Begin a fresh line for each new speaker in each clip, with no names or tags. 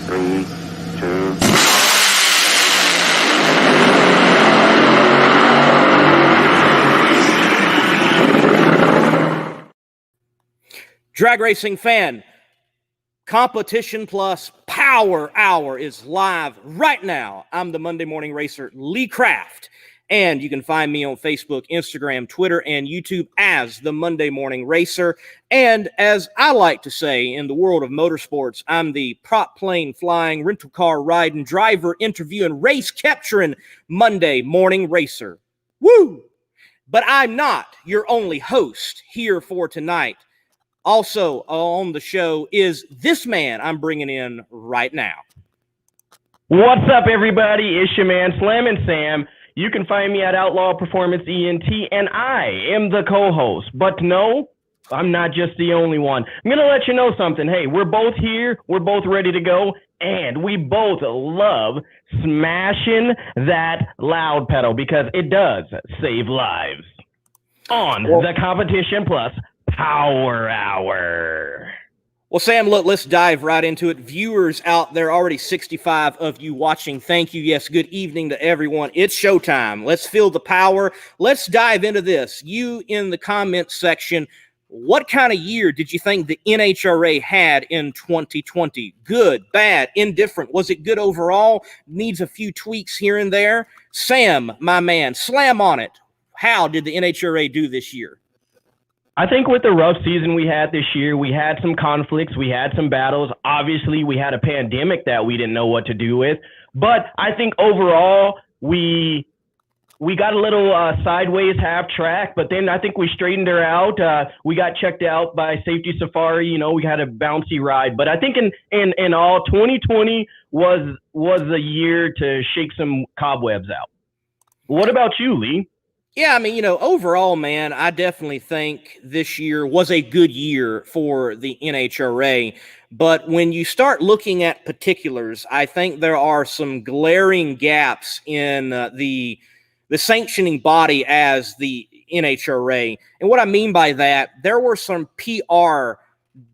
3, 2.
Drag racing fan, Competition Plus Power Hour is live right now. I'm the Monday Morning Racer, Lee Craft, and you can find me on Facebook, Instagram, Twitter, and YouTube as the Monday Morning Racer. And as I like to say in the world of motorsports, I'm the prop plane flying, rental car riding, driver interviewing, race capturing Monday Morning Racer. Woo! But I'm not your only host here for tonight. Also on the show is this man I'm bringing in right now.
What's up, everybody? It's your man, Slammin' Sam. You can find me at Outlaw Performance ENT, and I am the co-host. But no, I'm not just the only one. I'm going to let you know something. Hey, we're both here. We're both ready to go. And we both love smashing that loud pedal because it does save lives. On the Competition Plus Power Hour.
Well, Sam, look, let's dive right into it. Viewers out there, already 65 of you watching. Thank you. Yes, good evening to everyone. It's showtime. Let's feel the power. Let's dive into this. You in the comments section, what kind of year did you think the NHRA had in 2020? Good, bad, indifferent? Was it good overall? Needs a few tweaks here and there? Sam, my man, slam on it. How did the NHRA do this year?
I think with the rough season we had this year, we had some conflicts, we had some battles. Obviously, we had a pandemic that we didn't know what to do with. But I think overall, we got a little sideways half track, but then I think we straightened her out. We got checked out by Safety Safari. You know, we had a bouncy ride. But I think in all, 2020 was a year to shake some cobwebs out. What about you, Lee?
Yeah, I mean, you know, overall, man, I definitely think this year was a good year for the NHRA. But when you start looking at particulars, I think there are some glaring gaps in the sanctioning body as the NHRA. And what I mean by that, there were some PR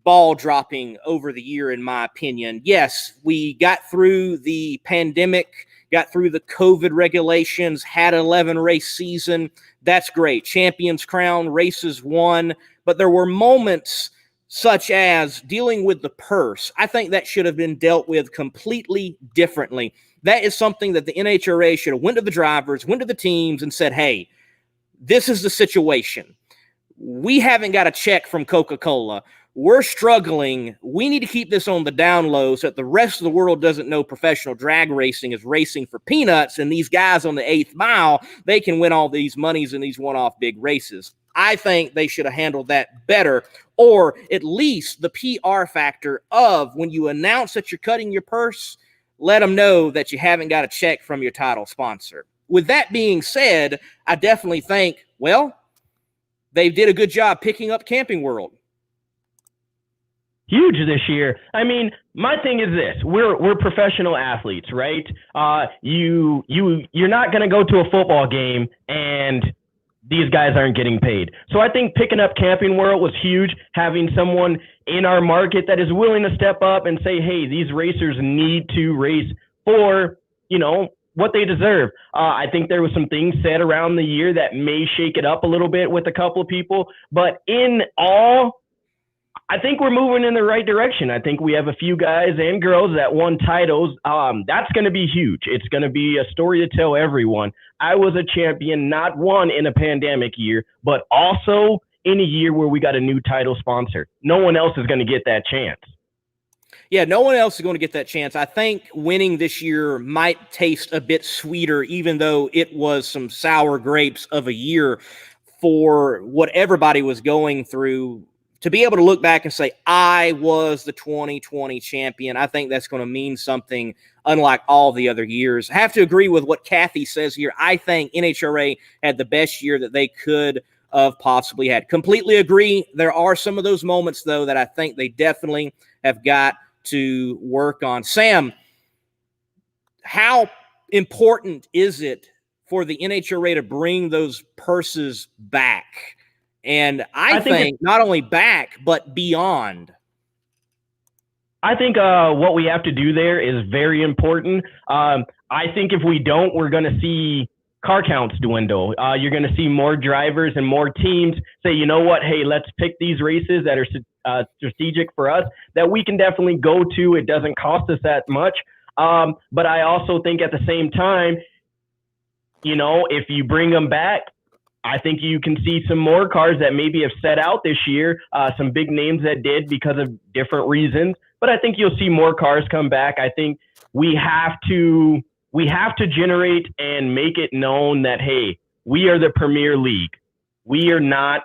ball dropping over the year, in my opinion. Yes, we got through the pandemic, got through the COVID regulations, had an 11-race season. That's great. Champions crown, races won. But there were moments such as dealing with the purse. I think that should have been dealt with completely differently. That is something that the NHRA should have went to the drivers, went to the teams, and said, hey, this is the situation. We haven't got a check from Coca-Cola. We're struggling. We need to keep this on the down low so that the rest of the world doesn't know professional drag racing is racing for peanuts, and these guys on the 8th mile, they can win all these monies in these one-off big races. I think they should have handled that better, or at least the PR factor of when you announce that you're cutting your purse, let them know that you haven't got a check from your title sponsor. With that being said, I definitely think, well, they did a good job picking up Camping World.
Huge this year. I mean, my thing is this: we're professional athletes, right? You're not going to go to a football game and these guys aren't getting paid. So I think picking up Camping World was huge. Having someone in our market that is willing to step up and say, hey, these racers need to race for, you know, what they deserve. I think there was some things said around the year that may shake it up a little bit with a couple of people, but in all, I think we're moving in the right direction. I think we have a few guys and girls that won titles. That's going to be huge. It's going to be a story to tell everyone. I was a champion, not one in a pandemic year, but also in a year where we got a new title sponsor. No one else is going to get that chance.
Yeah, no one else is going to get that chance. I think winning this year might taste a bit sweeter, even though it was some sour grapes of a year for what everybody was going through. To be able to look back and say, I was the 2020 champion, I think that's going to mean something unlike all the other years. I have to agree with what Kathy says here. I think NHRA had the best year that they could have possibly had. Completely agree. There are some of those moments, though, that I think they definitely have got to work on. Sam, how important is it for the NHRA to bring those purses back? And I think not only back, but beyond.
I think what we have to do there is very important. I think if we don't, we're going to see car counts dwindle. You're going to see more drivers and more teams say, you know what, hey, let's pick these races that are strategic for us that we can definitely go to. It doesn't cost us that much. But I also think at the same time, you know, if you bring them back, I think you can see some more cars that maybe have set out this year, some big names that did because of different reasons. But I think you'll see more cars come back. I think we have to generate and make it known that, hey, we are the Premier League. We are not,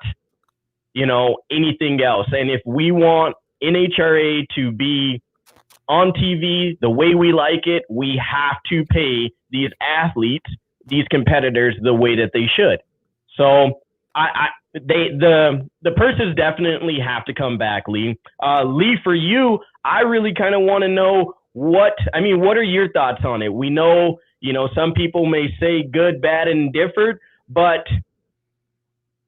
you know, anything else. And if we want NHRA to be on TV the way we like it, we have to pay these athletes, these competitors, the way that they should. So the purses definitely have to come back, Lee. Lee, for you, I really kind of want to know what are your thoughts on it? We know, you know, some people may say good, bad, and indifferent, but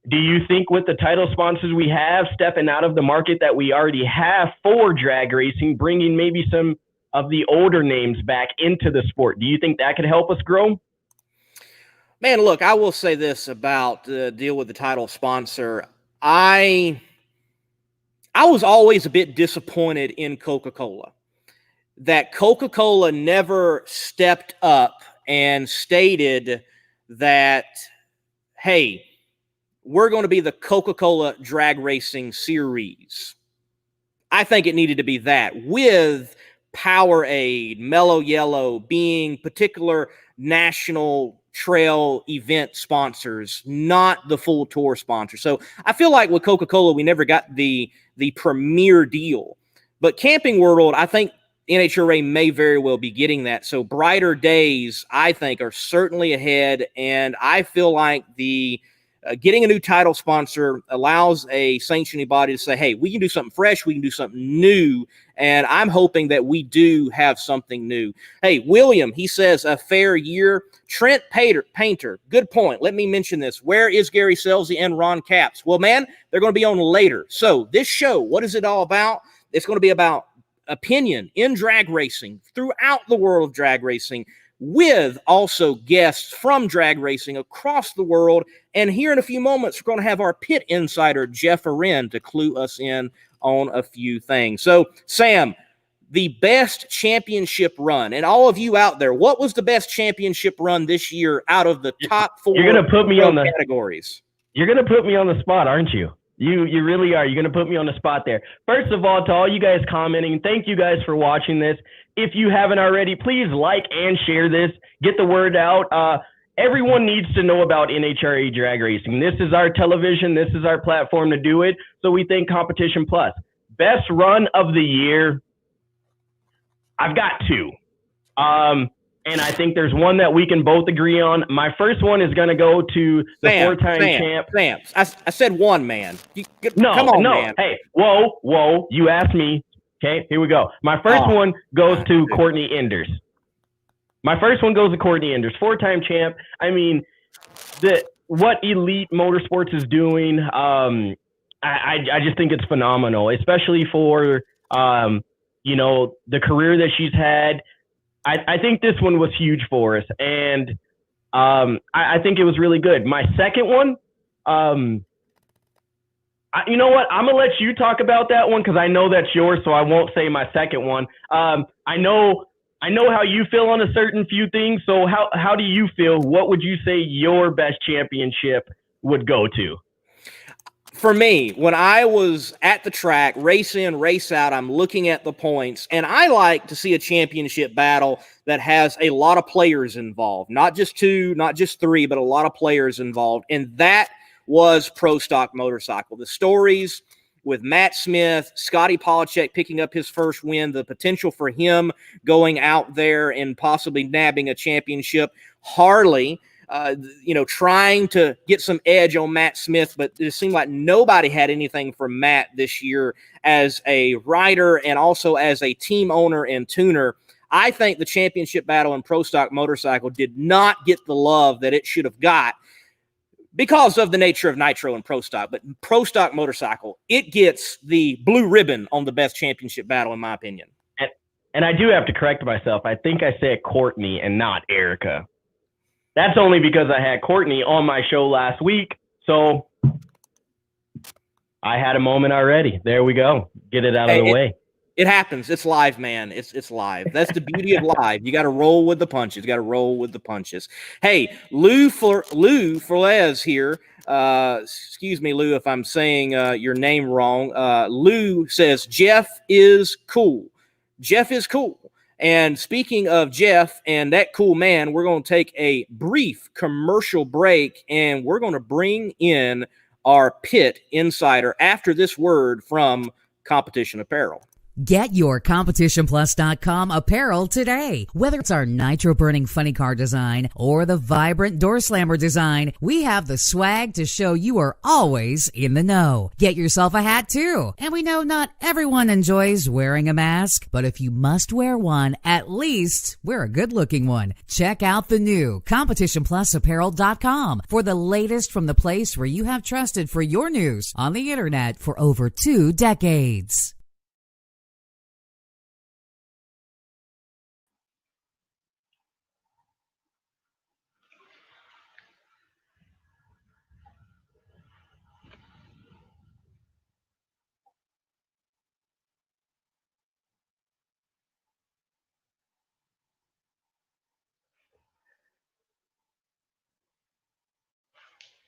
do you think with the title sponsors we have, stepping out of the market that we already have for drag racing, bringing maybe some of the older names back into the sport, do you think that could help us grow?
Man, look, I will say this about the deal with the title sponsor. I was always a bit disappointed in Coca-Cola. That Coca-Cola never stepped up and stated that, hey, we're going to be the Coca-Cola Drag Racing Series. I think it needed to be that, with Powerade, Mellow Yellow being particular national trail event sponsors, not the full tour sponsor. So I feel like with Coca-Cola, we never got the premier deal. But Camping World, I think NHRA may very well be getting that. So brighter days, I think, are certainly ahead. And I feel like getting a new title sponsor allows a sanctioning body to say, hey, we can do something fresh. We can do something new. And I'm hoping that we do have something new. Hey, William, he says a fair year. Trent Painter, good point. Let me mention this. Where is Gary Scelzi and Ron Capps? Well, man, they're going to be on later. So this show, what is it all about? It's going to be about opinion in drag racing throughout the world of drag racing, with also guests from drag racing across the world. And here in a few moments, we're going to have our pit insider, Jeff Arend, to clue us in on a few things. So, Sam, the best championship run, and all of you out there, what was the best championship run this year out of the top four
You're going to put me on the
categories?
You're going to put me on the spot, aren't you? You really are. You're going to put me on the spot there. First of all, to all you guys commenting, thank you guys for watching this. If you haven't already, please like and share this. Get the word out. Everyone needs to know about NHRA drag racing. This is our television. This is our platform to do it. So we think Competition Plus. Best run of the year, I've got two. And I think there's one that we can both agree on. My first one is going to go to the four-time champ.
Sam, I said one, man.
Come on,
man.
Hey, whoa. You asked me. Okay, here we go. My first one goes to Courtney Enders. Four-time champ. I mean, what Elite Motorsports is doing, I just think it's phenomenal, especially for, you know, the career that she's had. I think this one was huge for us, and I think it was really good. My second one, you know what? I'm going to let you talk about that one because I know that's yours, so I won't say my second one. I know how you feel on a certain few things, so how do you feel? What would you say your best championship would go to?
For me, when I was at the track, race in, race out, I'm looking at the points, and I like to see a championship battle that has a lot of players involved, not just two, not just three, but a lot of players involved, and that was Pro Stock Motorcycle. The stories with Matt Smith, Scotty Polachek picking up his first win, the potential for him going out there and possibly nabbing a championship, Harley, trying to get some edge on Matt Smith, but it seemed like nobody had anything for Matt this year as a rider and also as a team owner and tuner. I think the championship battle in Pro Stock Motorcycle did not get the love that it should have got because of the nature of Nitro and Pro Stock. But Pro Stock Motorcycle, it gets the blue ribbon on the best championship battle, in my opinion.
And I do have to correct myself. I think I said Courtney and not Erica. That's only because I had Courtney on my show last week. So I had a moment already. There we go. Get it out of the way.
It happens. It's live, man. It's live. That's the beauty of live. You got to roll with the punches. Hey, Lou Forlez here. Excuse me, Lou, if I'm saying your name wrong. Lou says Jeff is cool. Jeff is cool. And speaking of Jeff and that cool man, we're going to take a brief commercial break, and we're going to bring in our pit insider after this word from Competition Apparel.
Get your CompetitionPlus.com apparel today. Whether it's our nitro-burning funny car design or the vibrant door slammer design, we have the swag to show you are always in the know. Get yourself a hat too. And we know not everyone enjoys wearing a mask, but if you must wear one, at least wear a good-looking one. Check out the new CompetitionPlusApparel.com for the latest from the place where you have trusted for your news on the internet for over 2 decades.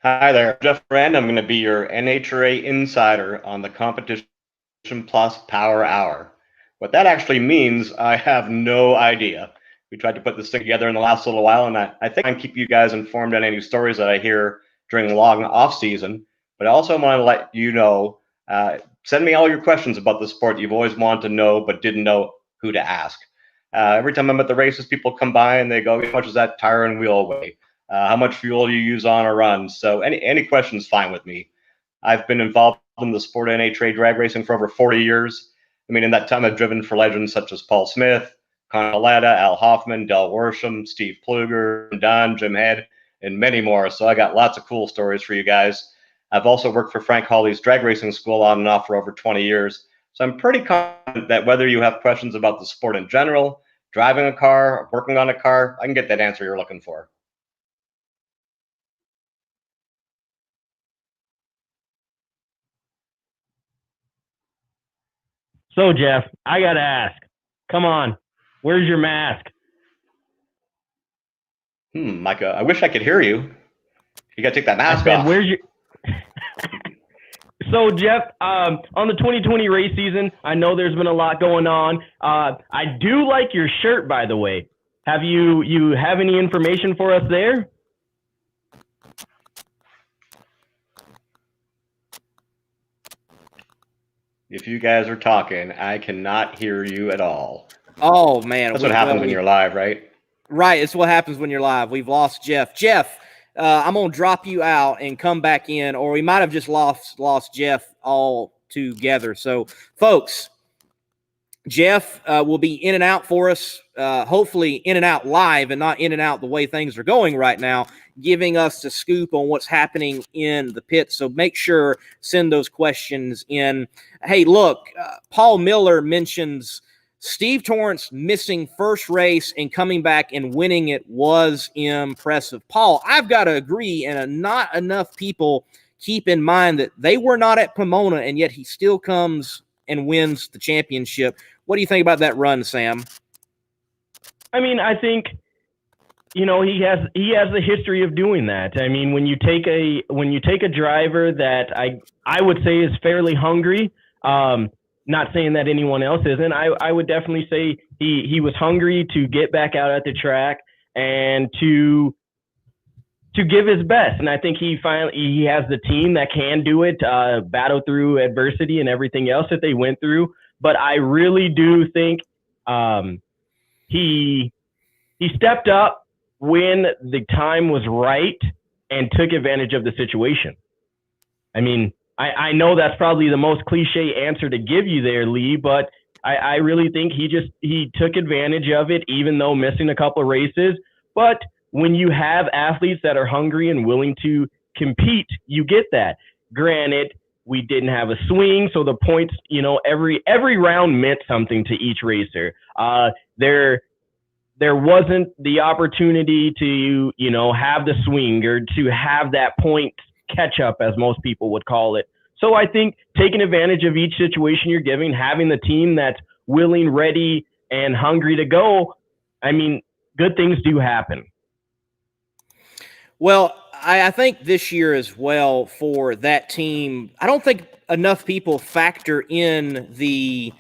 Hi there, Jeff Brand. I'm going to be your NHRA insider on the Competition Plus Power Hour. What that actually means, I have no idea. We tried to put this thing together in the last little while, and I think I can keep you guys informed on any stories that I hear during the long off season. But I also want to let you know, send me all your questions about the sport you've always wanted to know but didn't know who to ask. Every time I'm at the races, people come by and they go, how much does that tire and wheel weigh? How much fuel do you use on a run? So any question's fine with me. I've been involved in the sport of NHRA drag racing for over 40 years. I mean, in that time, I've driven for legends such as Paul Smith, Conaletta, Al Hoffman, Del Worsham, Steve Pluger, Don, Jim Head, and many more. So I got lots of cool stories for you guys. I've also worked for Frank Hawley's drag racing school on and off for over 20 years. So I'm pretty confident that whether you have questions about the sport in general, driving a car, working on a car, I can get that answer you're looking for.
So, Jeff, I got to ask, come on, where's your mask?
Micah, I wish I could hear you. You got to take that mask off.
Where's your... So, Jeff, on the 2020 race season, I know there's been a lot going on. I do like your shirt, by the way. Have you have any information for us there?
If you guys are talking, I cannot hear you at all.
Oh, man.
That's what happens when you're live, right?
Right. It's what happens when you're live. We've lost Jeff. Jeff, I'm going to drop you out and come back in, or we might have just lost Jeff all together. So, folks, Jeff will be in and out for us, hopefully in and out live and not in and out the way things are going right now, giving us the scoop on what's happening in the pit. So make sure, send those questions in. Hey, look, Paul Miller mentions Steve Torrance missing first race and coming back and winning it was impressive. Paul, I've got to agree, and not enough people keep in mind that they were not at Pomona, and yet he still comes and wins the championship. What do you think about that run, Sam?
I mean, I think, you know, he has the history of doing that. I mean, when you take a driver that I would say is fairly hungry, not saying that anyone else isn't, I would definitely say he was hungry to get back out at the track and to give his best. And I think he has the team that can do it, battle through adversity and everything else that they went through. But I really do think he stepped up when the time was right and took advantage of the situation. I mean, I know that's probably the most cliche answer to give you there, Lee, but I really think he took advantage of it, even though missing a couple of races. But when you have athletes that are hungry and willing to compete, you get that. Granted, We didn't have a swing, so the points, every round meant something to each racer. There wasn't the opportunity to, have the swing or to have that point catch up, as most people would call it. So I think taking advantage of each situation you're giving, having the team that's willing, ready, and hungry to go, good things do happen.
Well, I think this year as well for that team, I don't think enough people factor in the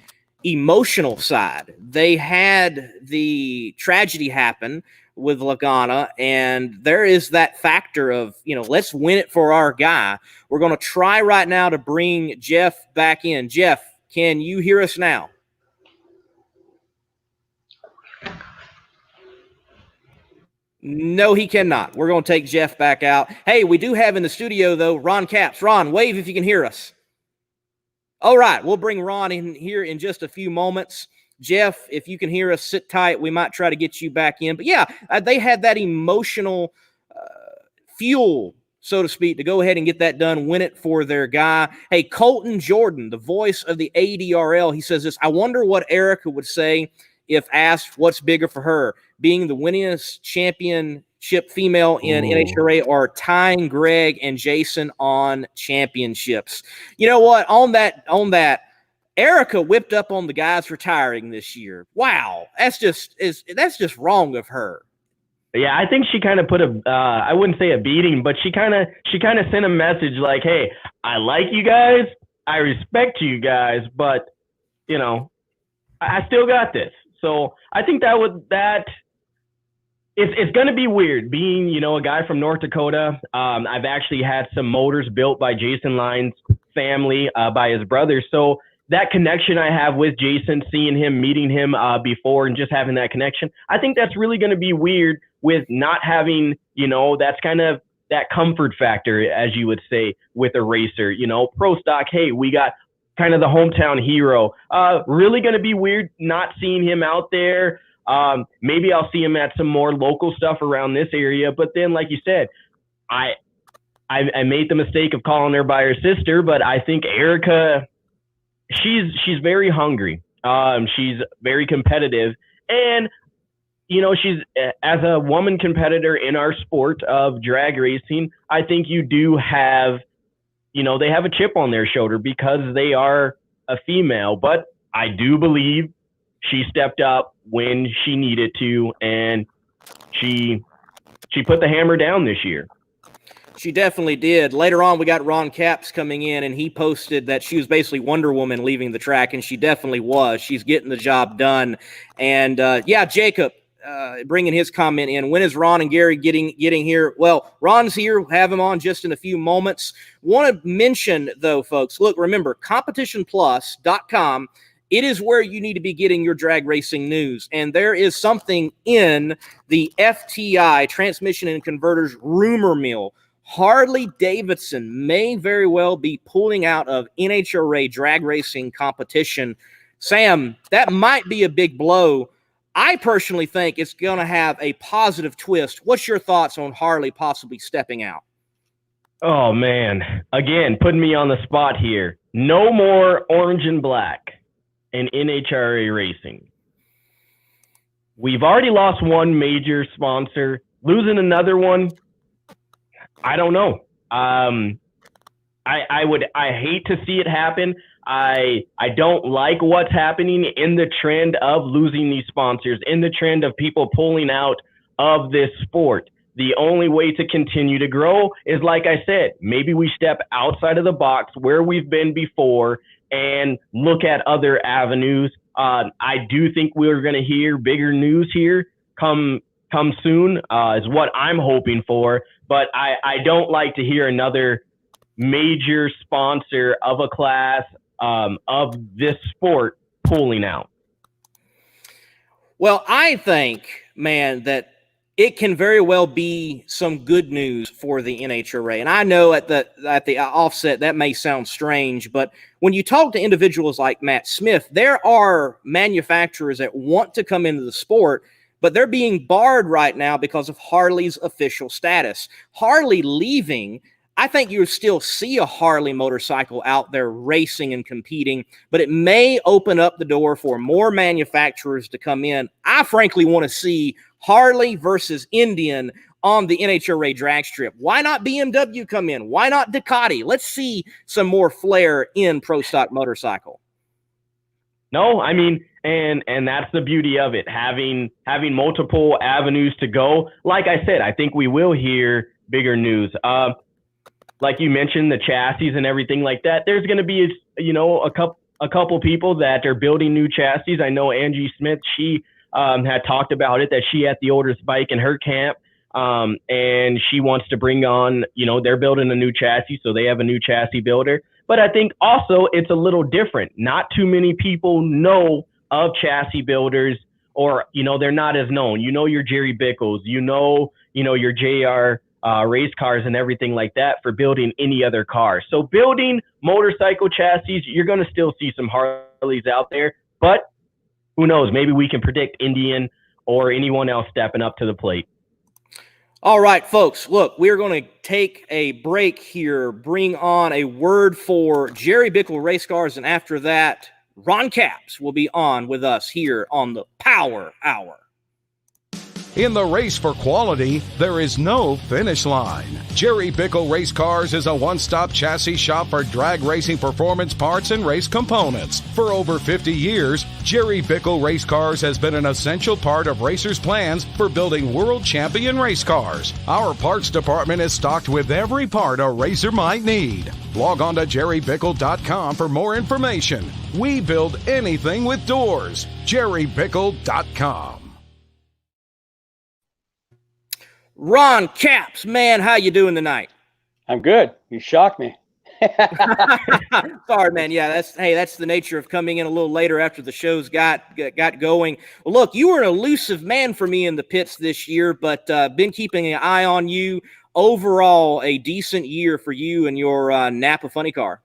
emotional side. They had the tragedy happen with Lagana, and there is that factor of, let's win it for our guy. We're going to try right now to bring Jeff back in. Jeff, can you hear us now? No, he cannot. We're going to take Jeff back out. Hey, we do have in the studio, though, Ron Capps. Ron, wave if you can hear us. All right, we'll bring Ron in here in just a few moments. Jeff, if you can hear us, sit tight. We might try to get you back in. But, yeah, they had that emotional fuel, so to speak, to go ahead and get that done, win it for their guy. Hey, Colton Jordan, the voice of the ADRL, he says this, I wonder what Erica would say if asked what's bigger for her, being the winningest championship female in NHRA or tying Greg and Jason on championships. You know what? On that, Erica whipped up on the guys retiring this year. Wow. That's just wrong of her.
Yeah, I think she kind of put I wouldn't say a beating, but she kind of sent a message like, hey, I like you guys. I respect you guys, but, I still got this. So I think it's going to be weird being, a guy from North Dakota. I've actually had some motors built by Jason Lyon's family, by his brother. So that connection I have with Jason, seeing him, meeting him before, and just having that connection, I think that's really going to be weird with not having, that's kind of that comfort factor, as you would say, with a racer, pro stock. Hey, we got kind of the hometown hero. Really going to be weird not seeing him out there. Maybe I'll see him at some more local stuff around this area. But then, like you said, I made the mistake of calling her by her sister, but I think Erica, she's very hungry. She's very competitive, and she's, as a woman competitor in our sport of drag racing, I think you do have, they have a chip on their shoulder because they are a female, but I do believe she stepped up when she needed to, and she put the hammer down this year.
She definitely did. Later on, we got Ron Capps coming in, and he posted that she was basically Wonder Woman leaving the track, and she definitely was. She's getting the job done. And, Jacob, bringing his comment in. When is Ron and Gary getting here? Well, Ron's here. We'll have him on just in a few moments. Want to mention, though, folks, look, remember, competitionplus.com. It is where you need to be getting your drag racing news. And there is something in the FTI, Transmission and Converters rumor mill. Harley-Davidson may very well be pulling out of NHRA drag racing competition. Sam, that might be a big blow. I personally think it's going to have a positive twist. What's your thoughts on Harley possibly stepping out?
Oh, man. Again, putting me on the spot here. No more orange and black in NHRA racing. We've already lost one major sponsor. Losing another one, I don't know. I hate to see it happen. I don't like what's happening in the trend of losing these sponsors, in the trend of people pulling out of this sport. The only way to continue to grow is, like I said, maybe we step outside of the box where we've been before and look at other avenues. I do think we're going to hear bigger news here come soon, is what I'm hoping for. But I don't like to hear another major sponsor of a class of this sport pulling out.
Well, I think, man, that it can very well be some good news for the NHRA. And I know at the offset that may sound strange, but when you talk to individuals like Matt Smith, there are manufacturers that want to come into the sport, but they're being barred right now because of Harley's official status. Harley leaving I think you'll still see a Harley motorcycle out there racing and competing, but it may open up the door for more manufacturers to come in. I frankly want to see Harley versus Indian on the NHRA drag strip. Why not BMW come in? Why not Ducati? Let's see some more flair in pro stock motorcycle.
No, I mean, and that's the beauty of it, having multiple avenues to go. Like I said, I think we will hear bigger news. Like you mentioned, the chassis and everything like that. There's going to be, a couple people that are building new chassis. I know Angie Smith, she had talked about it, that she had the oldest bike in her camp, and she wants to bring on, they're building a new chassis, so they have a new chassis builder. But I think also it's a little different. Not too many people know of chassis builders, or, they're not as known. Your Jerry Bickles, your JR race cars and everything like that for building any other car. So building motorcycle chassis, you're going to still see some Harleys out there, but who knows? Maybe we can predict Indian or anyone else stepping up to the plate.
All right, folks, look, we're going to take a break here, bring on a word for Jerry Bickle race cars, and after that, Ron Capps will be on with us here on the Power Hour.
In the race for quality, there is no finish line. Jerry Bickle Race Cars is a one-stop chassis shop for drag racing performance parts and race components. For over 50 years, Jerry Bickle Race Cars has been an essential part of racers' plans for building world champion race cars. Our parts department is stocked with every part a racer might need. Log on to jerrybickle.com for more information. We build anything with doors. jerrybickle.com.
Ron Capps, man, how you doing tonight?
I'm good. You shocked me.
Sorry, man. Yeah, that's the nature of coming in a little later after the shows got going. Well, look, you were an elusive man for me in the pits this year, but been keeping an eye on you. Overall, a decent year for you and your Napa funny car.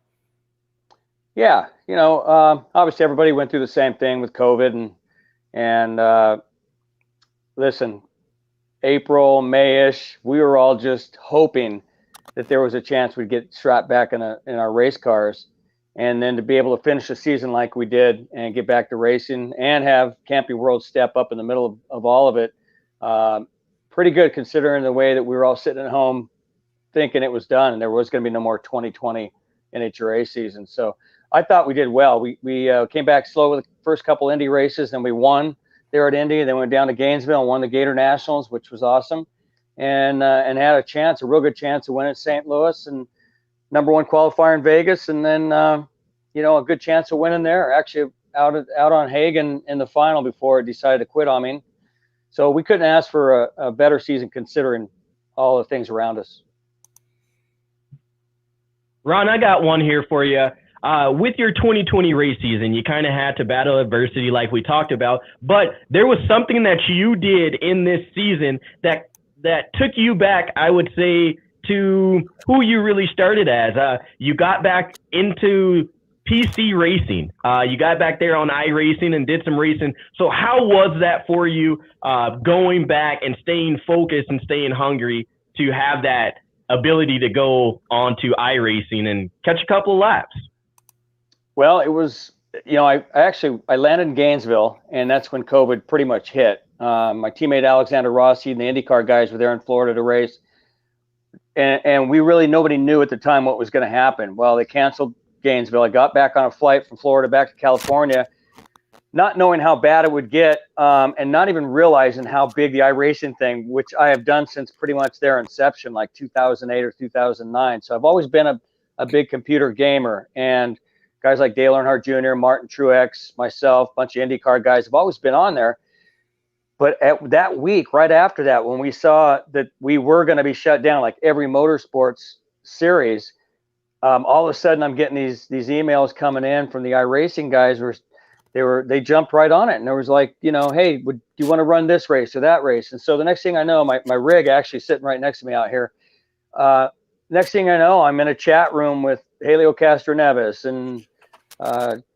Yeah, obviously everybody went through the same thing with COVID, and listen, April, May-ish, we were all just hoping that there was a chance we'd get strapped back in our race cars, and then to be able to finish the season like we did and get back to racing and have Camping World step up in the middle of all of it. Pretty good considering the way that we were all sitting at home thinking it was done and there was going to be no more 2020 NHRA season. So I thought we did well. We came back slow with the first couple Indy races, and we won there at Indy, and then went down to Gainesville and won the Gator Nationals, which was awesome, and had a real good chance to win at St. Louis, and number one qualifier in Vegas, and then a good chance of winning there. Actually, out on Hagen in the final before it decided to quit on me. So we couldn't ask for a better season considering all the things around us.
Ron, I got one here for you. With your 2020 race season, you kind of had to battle adversity like we talked about, but there was something that you did in this season that took you back, I would say, to who you really started as. You got back into PC racing. You got back there on iRacing and did some racing. So how was that for you, going back and staying focused and staying hungry to have that ability to go on to iRacing and catch a couple of laps?
Well, it was, I landed in Gainesville, and that's when COVID pretty much hit. My teammate Alexander Rossi and the IndyCar guys were there in Florida to race. And nobody knew at the time what was going to happen. Well, they canceled Gainesville. I got back on a flight from Florida back to California, not knowing how bad it would get, and not even realizing how big the iRacing thing, which I have done since pretty much their inception, like 2008 or 2009. So I've always been a big computer gamer, and guys like Dale Earnhardt Jr., Martin Truex, myself, a bunch of IndyCar guys have always been on there. But at that week, right after that, when we saw that we were going to be shut down, like every motorsports series, all of a sudden I'm getting these emails coming in from the iRacing guys. They jumped right on it, and there was like, hey, do you want to run this race or that race? And so the next thing I know, my rig actually sitting right next to me out here. Next thing I know, I'm in a chat room with Helio Castroneves and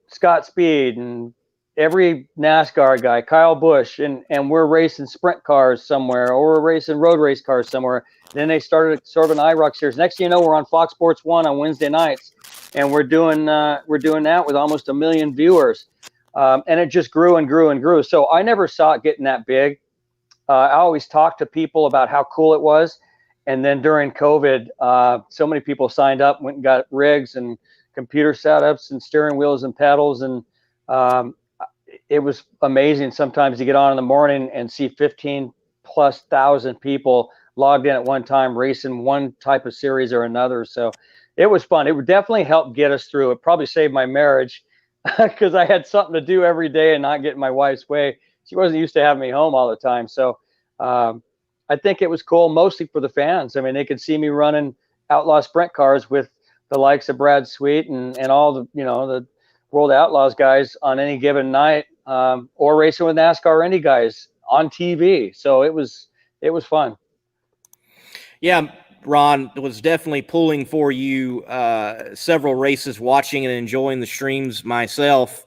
Scott Speed and every NASCAR guy, Kyle Busch, and we're racing sprint cars somewhere, or we're racing road race cars somewhere. Then they started sort of an IROC series. Next thing you know, we're on Fox Sports 1 on Wednesday nights, and we're doing that with almost 1 million viewers. And it just grew and grew and grew. So I never saw it getting that big. I always talked to people about how cool it was. And then during COVID, so many people signed up, went and got rigs and computer setups and steering wheels and pedals. And it was amazing sometimes to get on in the morning and see 15,000+ people logged in at one time, racing one type of series or another. So it was fun. It would definitely help get us through. It probably saved my marriage because I had something to do every day and not get in my wife's way. She wasn't used to having me home all the time. So I think it was cool, mostly for the fans. I mean, they could see me running outlaw sprint cars with the likes of Brad Sweet and all the, the World Outlaws guys on any given night, or racing with NASCAR Indy guys on TV. So it was fun.
Yeah, Ron, was definitely pulling for you several races, watching and enjoying the streams myself.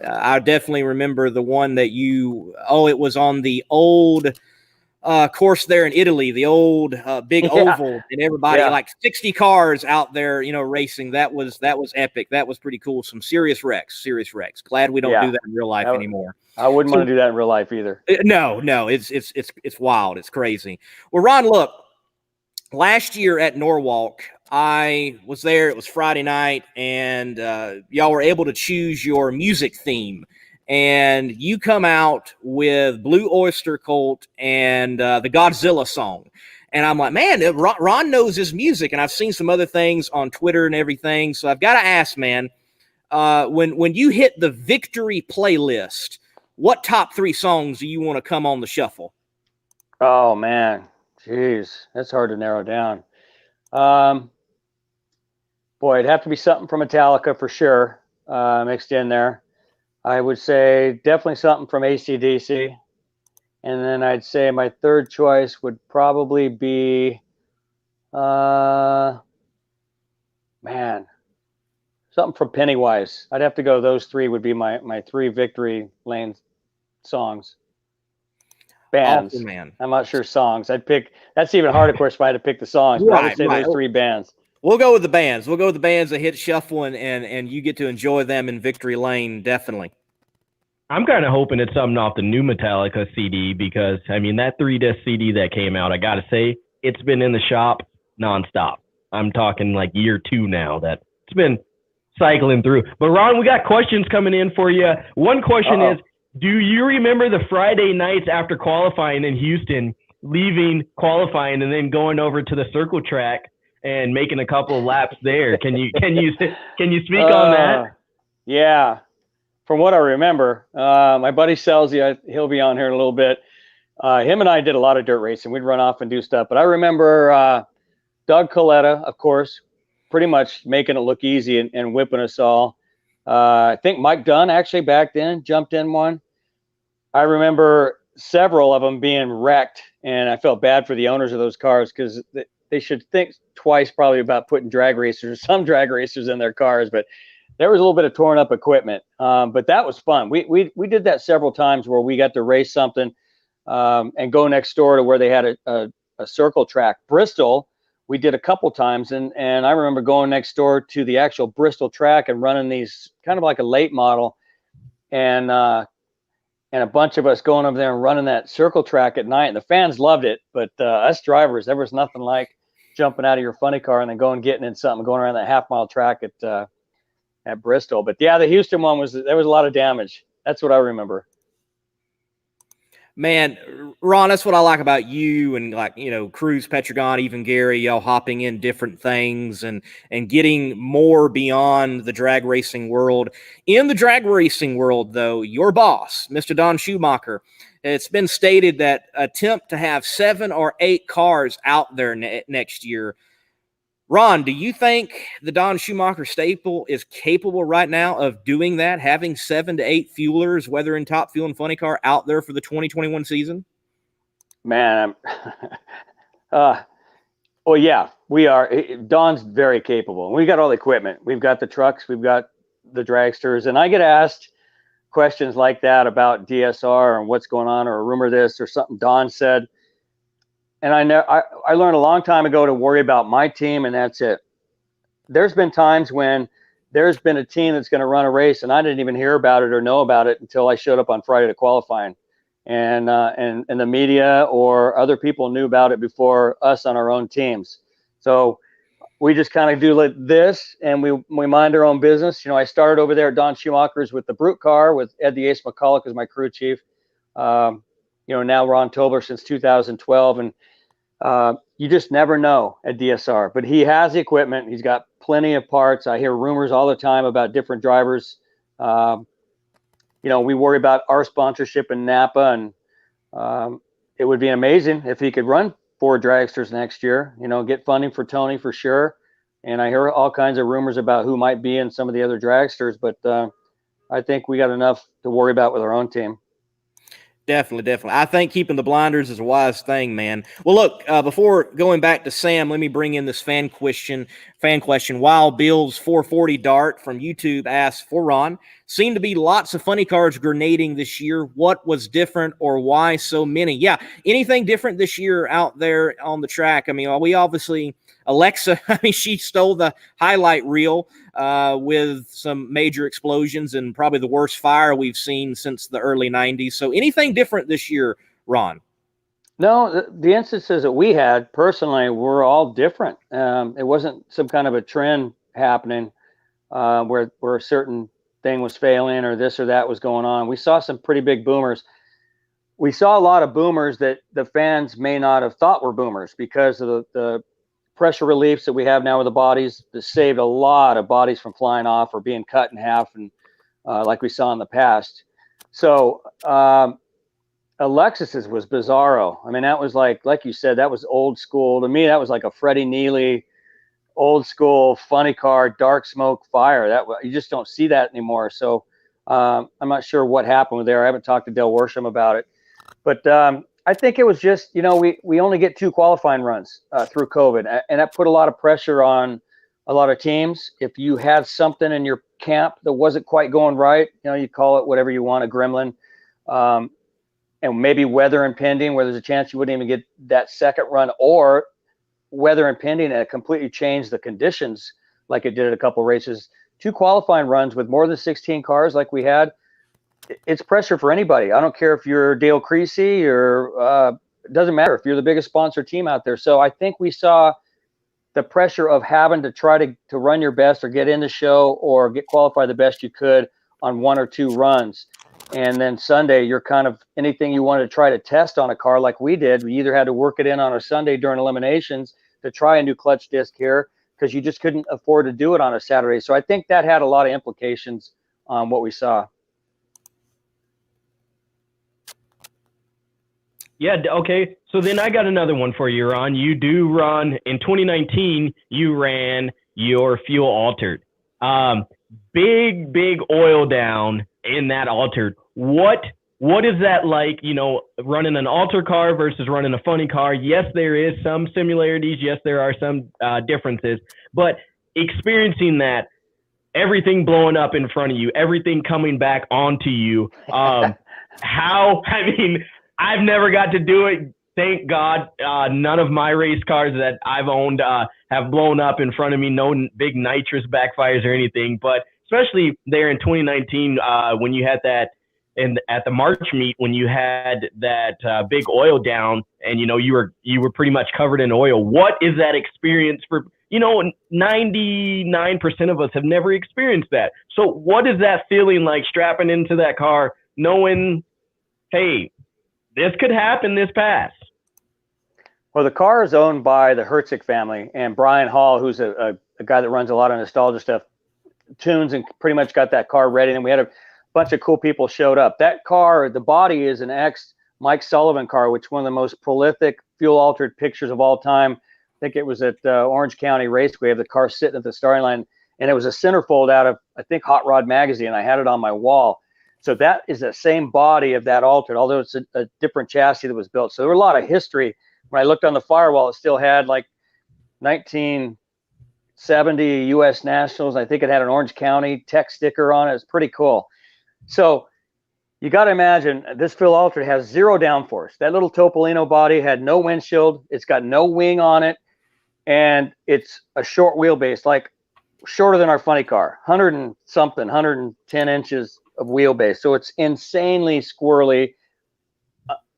I definitely remember the one that it was on the old course there in Italy, the old big oval, and everybody like 60 cars out there, racing. That was epic. That was pretty cool. Some serious wrecks. Glad we don't do that in real life anymore.
I wouldn't want to do that in real life either.
No, it's wild. It's crazy. Well, Ron, look, last year at Norwalk, I was there. It was Friday night, and y'all were able to choose your music theme. And you come out with Blue Oyster Cult and the Godzilla song. And I'm like, man, Ron knows his music. And I've seen some other things on Twitter and everything. So I've got to ask, man, when you hit the victory playlist, what top 3 songs do you want to come on the shuffle?
Oh, man. Jeez, that's hard to narrow down. Boy, it'd have to be something from Metallica for sure, mixed in there. I would say definitely something from AC/DC. And then I'd say my third choice would probably be, something from Pennywise. I'd have to go. Those 3 would be my 3 victory lane songs. Bands.
Awesome, man.
I'm not sure songs. That's even harder, of course, if I had to pick the songs. But I would say those 3 bands.
We'll go with the bands. That hit shuffle, and you get to enjoy them in victory lane, definitely.
I'm kind of hoping it's something off the new Metallica CD because, I mean, that 3-disc CD that came out, I got to say, it's been in the shop nonstop. I'm talking like year 2 now that it's been cycling through. But, Ron, we got questions coming in for you. One question is, do you remember the Friday nights after qualifying in Houston, leaving qualifying and then going over to the circle track and making a couple of laps there? Can you speak on that?
Yeah. From what I remember, my buddy Scelzi, he'll be on here in a little bit. Him and I did a lot of dirt racing. We'd run off and do stuff. But I remember Doug Coletta, of course, pretty much making it look easy and whipping us all. I think Mike Dunn actually back then jumped in one. I remember several of them being wrecked, and I felt bad for the owners of those cars because they should think twice probably about putting some drag racers in their cars. But there was a little bit of torn up equipment, but that was fun. We did that several times where we got to race something and go next door to where they had a circle track. Bristol, we did a couple times, and I remember going next door to the actual Bristol track and running these kind of like a late model, and a bunch of us going over there and running that circle track at night. And the fans loved it, but us drivers, there was nothing like jumping out of your funny car and then getting in something, going around that half-mile track at Bristol. But yeah, the Houston one there was a lot of damage. That's what I remember.
Man, Ron, that's what I like about you and Cruz, Petragon, even Gary, y'all hopping in different things and getting more beyond the drag racing world. In the drag racing world, though, your boss, Mr. Don Schumacher, it's been stated that attempt to have 7 or 8 cars out there next year. Ron, do you think the Don Schumacher stable is capable right now of doing that, having 7 to 8 fuelers, whether in Top Fuel and Funny Car, out there for the 2021 season?
Man, well, yeah, we are. Don's very capable. We got all the equipment. We've got the trucks. We've got the dragsters. And I get asked questions like that about DSR and what's going on, or a rumor this or something Don said. And I learned a long time ago to worry about my team, and that's it. There's been times when there's been a team that's going to run a race, and I didn't even hear about it or know about it until I showed up on Friday to qualifying. And the media or other people knew about it before us on our own teams. So we just kind of do like this, and we mind our own business. I started over there at Don Schumacher's with the Brute car with Ed the Ace McCulloch as my crew chief. Now Ron Tobler since 2012, and you just never know at DSR. But he has the equipment. He's got plenty of parts. I hear rumors all the time about different drivers. We worry about our sponsorship in Napa, and it would be amazing if he could run 4 dragsters next year, get funding for Tony for sure. And I hear all kinds of rumors about who might be in some of the other dragsters, but I think we got enough to worry about with our own team.
Definitely. I think keeping the blinders is a wise thing, man. Well, look, before going back to Sam, let me bring in this fan question. Wild Bill's 440 Dart from YouTube asks, for Ron, seemed to be lots of funny cars grenading this year. What was different, or why so many? Yeah, anything different this year out there on the track? I mean, we obviously, Alexa, she stole the highlight reel with some major explosions and probably the worst fire we've seen since the early 90s. So anything different this year, Ron?
No, the instances that we had personally were all different. It wasn't some kind of a trend happening where a certain thing was failing or this or that was going on. We saw some pretty big boomers. We saw a lot of boomers that the fans may not have thought were boomers because of the pressure reliefs that we have now with the bodies that saved a lot of bodies from flying off or being cut in half, and like we saw in the past. So Alexis's was bizarro. I mean, that was like you said, that was old school. To me, that was like a Freddie Neely, old school, funny car, dark smoke fire. You just don't see that anymore. So I'm not sure what happened there. I haven't talked to Del Worsham about it. But I think it was just, we only get 2 qualifying runs through COVID, and that put a lot of pressure on a lot of teams. If you had something in your camp that wasn't quite going right, you call it whatever you want, a gremlin, and maybe weather impending, where there's a chance you wouldn't even get that second run, or weather impending and it completely changed the conditions like it did at a couple races. 2 qualifying runs with more than 16 cars like we had, it's pressure for anybody. I don't care if you're Dale Creasy or it doesn't matter if you're the biggest sponsor team out there. So I think we saw the pressure of having to try to run your best or get in the show or get qualified the best you could on 1 or 2 runs. And then Sunday, you're kind of anything you wanted to try to test on a car like we did. We either had to work it in on a Sunday during eliminations to try a new clutch disc here because you just couldn't afford to do it on a Saturday. So I think that had a lot of implications on what we saw.
Yeah, okay. So then I got another one for you, Ron. You do run, in 2019, you ran your fuel altered. Big oil down in that altered. What is that like, running an altered car versus running a funny car? Yes, there is some similarities. Yes, there are some differences. But experiencing that, everything blowing up in front of you, everything coming back onto you, I've never got to do it. Thank God, none of my race cars that I've owned have blown up in front of me. No big nitrous backfires or anything. But especially there in 2019, when you had that, and at the March meet, when you had that big oil down, and you were pretty much covered in oil. What is that experience for? 99% of us have never experienced that. So what is that feeling like strapping into that car, knowing, hey, this could happen this pass?
Well, the car is owned by the Herzig family, and Brian Hall, who's a guy that runs a lot of nostalgia stuff, tunes and pretty much got that car ready. And we had a bunch of cool people showed up. That car, the body is an ex Mike Sullivan car, which is one of the most prolific fuel altered pictures of all time. I think it was at Orange County Raceway. Of the car sitting at the starting line, and it was a centerfold out of, I think, Hot Rod Magazine. I had it on my wall. So that is the same body of that altered, although it's a different chassis that was built. So there were a lot of history. When I looked on the firewall, it still had like 1970 U.S. Nationals. I think it had an Orange County tech sticker on it. It's pretty cool. So you got to imagine this Phil Altered has 0 downforce. That little Topolino body had no windshield. It's got no wing on it. And it's a short wheelbase, like shorter than our funny car, 100 and something, 110 inches of wheelbase. So it's insanely squirrely,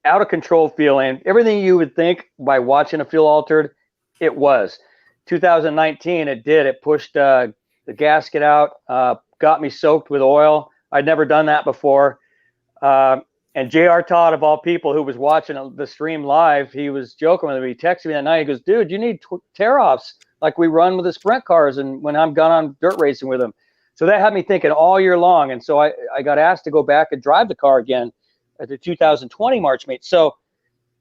out of control feeling. Everything you would think by watching a Phil Altered, it was. 2019, it did. It pushed the gasket out, got me soaked with oil. I'd never done that before. And J.R. Todd, of all people, who was watching the stream live, he was joking with me. He texted me that night. He goes, dude, you need tear-offs like we run with the sprint cars and when I'm gone on dirt racing with them. So that had me thinking all year long. And so I got asked to go back and drive the car again at the 2020 March meet. So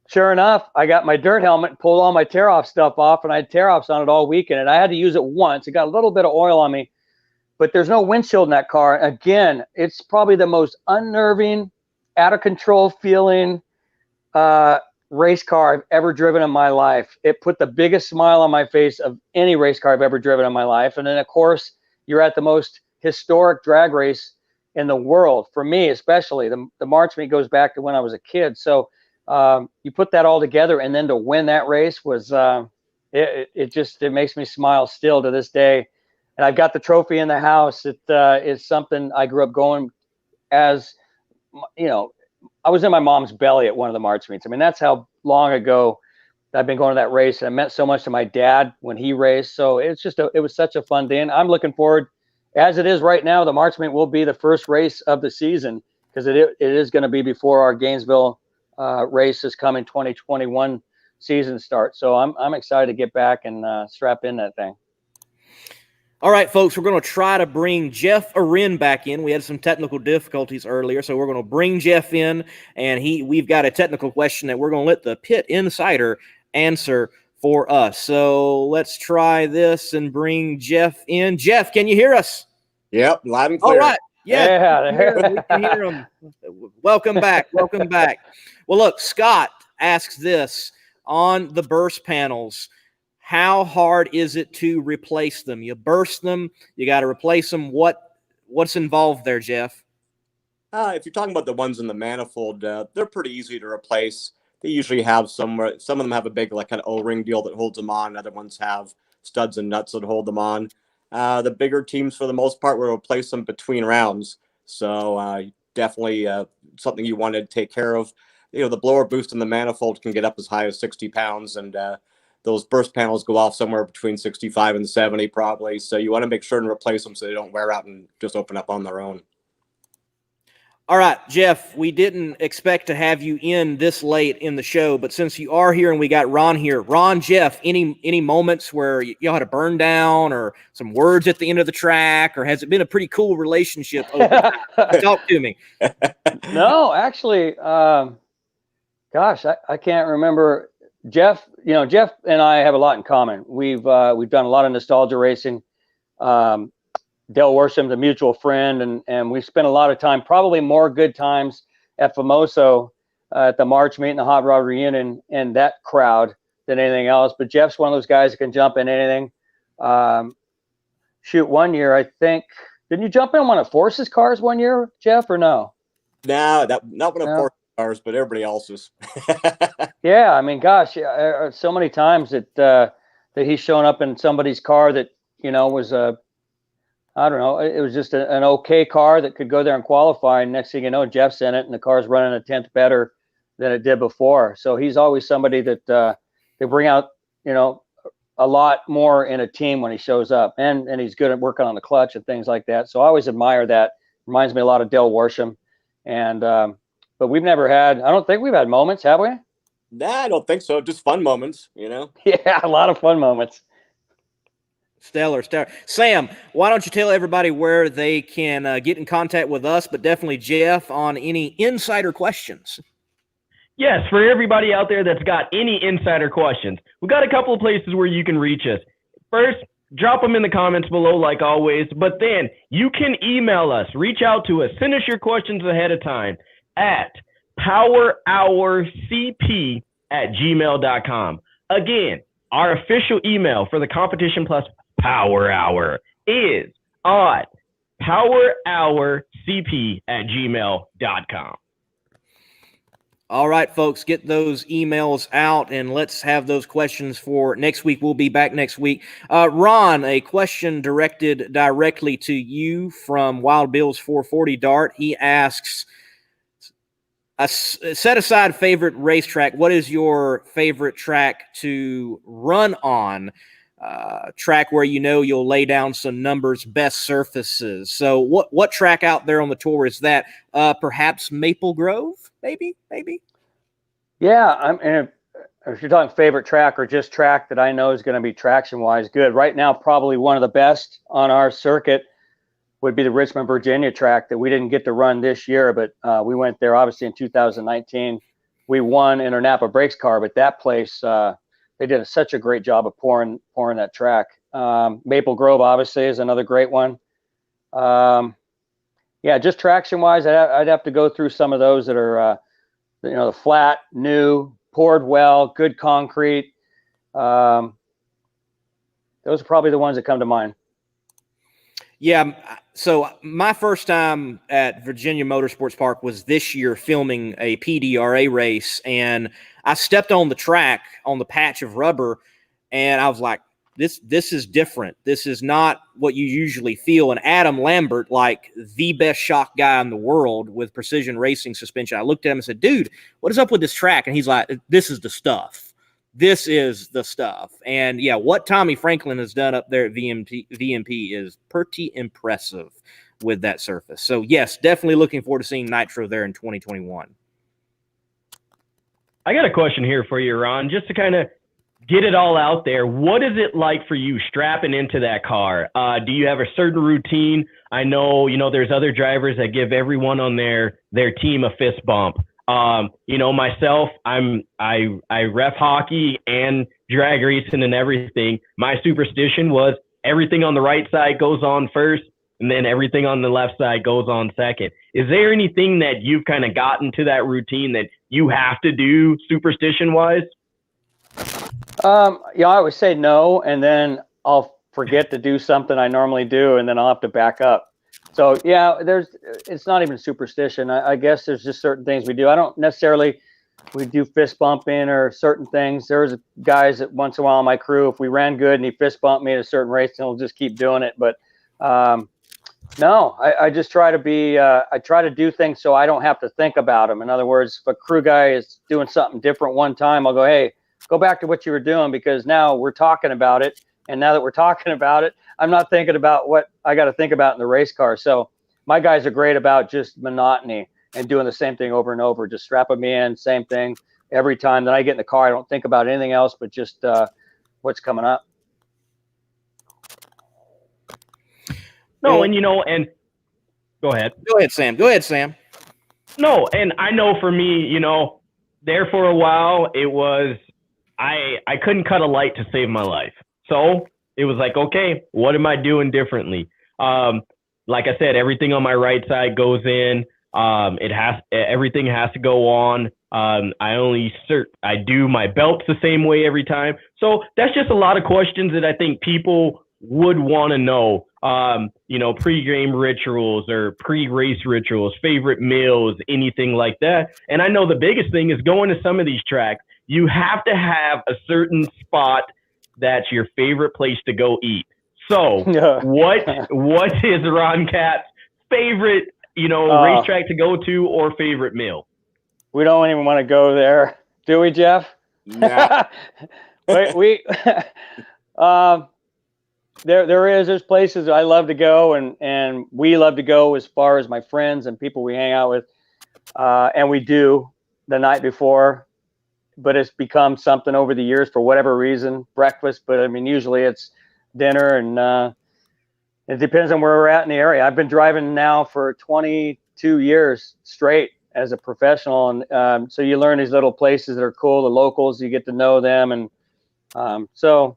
sure enough, I got my dirt helmet and pulled all my tear-off stuff off, and I had tear-offs on it all weekend. And I had to use it once. It got a little bit of oil on me, but there's no windshield in that car. Again, it's probably the most unnerving, out of control feeling race car I've ever driven in my life. It put the biggest smile on my face of any race car I've ever driven in my life. And then, of course, you're at the most historic drag race in the world, for me especially. The March meet goes back to when I was a kid. So you put that all together, and then to win that race was it makes me smile still to this day. And I've got the trophy in the house. It is something I grew up going as, you know, I was in my mom's belly at one of the March meets. I mean, that's how long ago I've been going to that race. And it meant so much to my dad when he raced. So it was such a fun day. And I'm looking forward, as it is right now, the March meet will be the first race of the season, because it is going to be before our Gainesville race is coming 2021 season starts. So I'm excited to get back and strap in that thing.
All right, folks, we're going to try to bring Jeff Arin back in. We had some technical difficulties earlier, so we're going to bring Jeff in, and we've got a technical question that we're going to let the Pit Insider answer for us. So let's try this and bring Jeff in. Jeff, can you hear us?
Yep, loud and clear.
All right. Yeah, we can hear him. Welcome back. Welcome back. Well, look, Scott asks this on the burst panels. How hard is it to replace them? You burst them, you got to replace them. What's involved there, Jeff?
If you're talking about the ones in the manifold, they're pretty easy to replace. They usually have some of them have a big like kind of O-ring deal that holds them on. Other ones have studs and nuts that hold them on. The bigger teams, for the most part, will replace them between rounds. So definitely something you want to take care of. You know, the blower boost in the manifold can get up as high as 60 pounds, and those burst panels go off somewhere between 65 and 70 probably. So you want to make sure and replace them so they don't wear out and just open up on their own.
All right, Jeff, we didn't expect to have you in this late in the show, but since you are here and we got Ron here, Ron, Jeff, any moments where you had a burn down or some words at the end of the track, or has it been a pretty cool relationship over time? Talk to me.
No, actually, gosh, I can't remember. Jeff and I have a lot in common. We've done a lot of nostalgia racing. Dale Worsham's a mutual friend, and we spent a lot of time, probably more good times at Famoso at the March meet and the Hot Rod Reunion and that crowd than anything else. But Jeff's one of those guys that can jump in anything. Shoot, one year, I think, didn't you jump in one of Force's cars one year, Jeff, or no?
No, not one of Force's cars, but everybody else's.
Yeah, I mean, gosh, so many times that he's shown up in somebody's car that, you know, was I don't know, it was just an okay car that could go there and qualify. And next thing you know, Jeff's in it and the car's running a tenth better than it did before. So he's always somebody that they bring out, you know, a lot more in a team when he shows up, and he's good at working on the clutch and things like that. So I always admire that. Reminds me a lot of Dale Worsham. And but we've never had, I don't think we've had moments, have we?
Nah, I don't think so. Just fun moments, you know?
Yeah, a lot of fun moments.
Stellar. Sam, why don't you tell everybody where they can get in contact with us, but definitely Jeff, on any insider questions?
Yes, for everybody out there that's got any insider questions, we've got a couple of places where you can reach us. First, drop them in the comments below like always, but then you can email us, reach out to us, send us your questions ahead of time at powerhourcp@gmail.com. Again, our official email for the Competition Plus Power Hour is on powerhourcp@gmail.com.
All right, folks, get those emails out and let's have those questions for next week. We'll be back next week. Ron, a question directed directly to you from Wild Bill's 440 Dart. He asks, set aside favorite racetrack. What is your favorite track to run on? Track where you know you'll lay down some numbers, best surfaces. So what track out there on the tour is that? Perhaps Maple Grove, maybe?
Yeah, and if you're talking favorite track or just track that I know is going to be traction-wise good, right now probably one of the best on our circuit would be the Richmond, Virginia track that we didn't get to run this year, but we went there obviously in 2019. We won in our Napa Breaks car, but that place, they did such a great job of pouring that track. Maple Grove obviously is another great one. Yeah, just traction-wise, I'd have to go through some of those that are, the flat, new, poured well, good concrete. Those are probably the ones that come to mind.
Yeah, so my first time at Virginia Motorsports Park was this year filming a PDRA race, and I stepped on the track on the patch of rubber, and I was like, this is different. This is not what you usually feel. And Adam Lambert, like the best shock guy in the world with precision racing suspension, I looked at him and said, dude, what is up with this track? And he's like, this is the stuff. This is the stuff. And yeah, what Tommy Franklin has done up there at VMP is pretty impressive with that surface. So yes, definitely looking forward to seeing Nitro there in 2021.
I got a question here for you, Ron, just to kind of get it all out there. What is it like for you strapping into that car? Do you have a certain routine? I know, there's other drivers that give everyone on their team a fist bump. Myself, I ref hockey and drag racing and everything. My superstition was everything on the right side goes on first, and then everything on the left side goes on second. Is there anything that you've kind of gotten to that routine that you have to do superstition-wise?
I would say no, and then I'll forget to do something I normally do, and then I'll have to back up. So yeah, it's not even superstition. I guess there's just certain things we do. I don't necessarily, we do fist bumping or certain things. There's guys that once in a while on my crew, if we ran good and he fist bumped me at a certain race, then we'll just keep doing it. But no, I just try to be, I try to do things so I don't have to think about them. In other words, if a crew guy is doing something different one time, I'll go, hey, go back to what you were doing, because now we're talking about it. And now that we're talking about it, I'm not thinking about what I got to think about in the race car. So my guys are great about just monotony and doing the same thing over and over, just strapping me in, same thing every time. Then I get in the car, I don't think about anything else but just what's coming up.
No, and and go ahead.
Go ahead, Sam.
No, and I know for me, there for a while, it was, I couldn't cut a light to save my life. So it was like, okay, what am I doing differently? Like I said, everything on my right side goes in. Everything has to go on. I do my belts the same way every time. So that's just a lot of questions that I think people would want to know. Pre-game rituals or pre-race rituals, favorite meals, anything like that. And I know the biggest thing is going to some of these tracks, you have to have a certain spot that's your favorite place to go eat. So what is Ron Katz's favorite, racetrack to go to or favorite meal?
We don't even want to go there, do we, Jeff?
Yeah.
There's places I love to go, and we love to go as far as my friends and people we hang out with, and we do the night before. But it's become something over the years for whatever reason, breakfast. But I mean, usually it's dinner, and it depends on where we're at in the area. I've been driving now for 22 years straight as a professional, and so you learn these little places that are cool. The locals, you get to know them, and so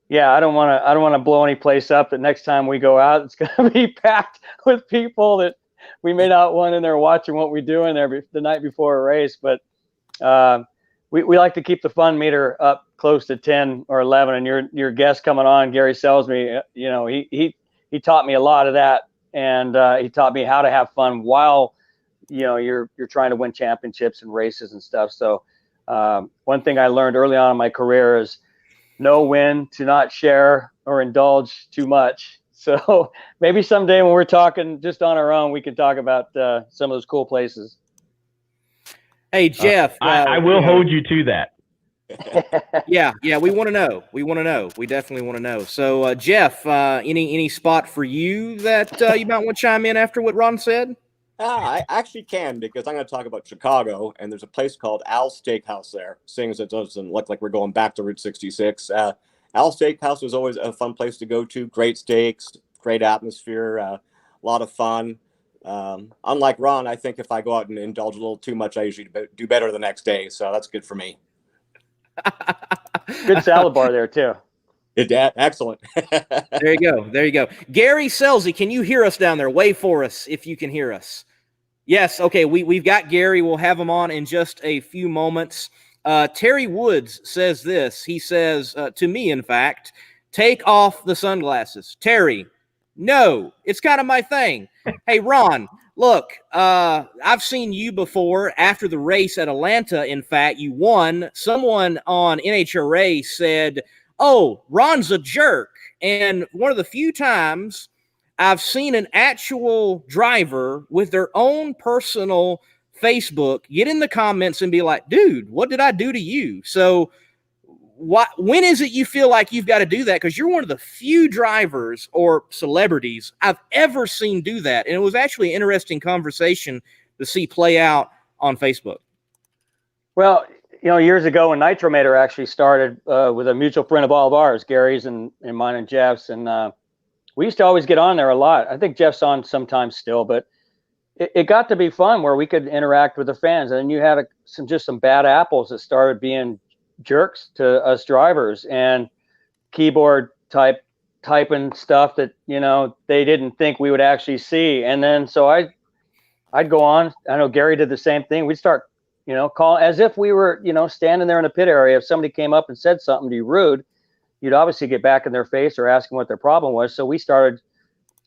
yeah, I don't want to blow any place up that next time we go out, it's going to be packed with people that we may not want in there watching what we do in there the night before a race, but. We like to keep the fun meter up close to 10 or 11, and your guest coming on, Gary Scelzi, he taught me a lot of that, and he taught me how to have fun while, you're trying to win championships and races and stuff. So one thing I learned early on in my career is know when to not share or indulge too much. So maybe someday when we're talking just on our own, we can talk about some of those cool places.
Hey, Jeff.
I will hold you to that.
Yeah, we want to know. We definitely want to know. So, Jeff, any spot for you that you might want to chime in after what Ron said?
I actually can, because I'm going to talk about Chicago, and there's a place called Al's Steakhouse there. Seeing as it doesn't look like we're going back to Route 66. Al's Steakhouse was always a fun place to go to. Great steaks, great atmosphere, a lot of fun. Unlike Ron, I think if I go out and indulge a little too much, I usually do better the next day. So that's good for me.
Good salad bar there too.
Excellent.
There you go. Gary Scelzi, can you hear us down there? Wave for us if you can hear us. Yes. Okay. We've got Gary. We'll have him on in just a few moments. Terry Woods says this. He says to me, in fact, take off the sunglasses. Terry, no, it's kind of my thing. Hey, Ron, look, I've seen you before after the race at Atlanta. In fact, you won. Someone on NHRA said, oh, Ron's a jerk. And one of the few times I've seen an actual driver with their own personal Facebook get in the comments and be like, dude, what did I do to you? So when is it you feel like you've got to do that? Because you're one of the few drivers or celebrities I've ever seen do that. And it was actually an interesting conversation to see play out on Facebook.
Well, years ago when Nitrometer actually started with a mutual friend of all of ours, Gary's and mine and Jeff's, and we used to always get on there a lot. I think Jeff's on sometimes still, but it got to be fun where we could interact with the fans. And then you had some bad apples that started being jerks to us drivers and keyboard typing stuff that they didn't think we would actually see. And then so I'd go on. I know Gary did the same thing. We'd start call as if we were standing there in a pit area. If somebody came up and said something to you rude, you'd obviously get back in their face or ask them what their problem was. So we started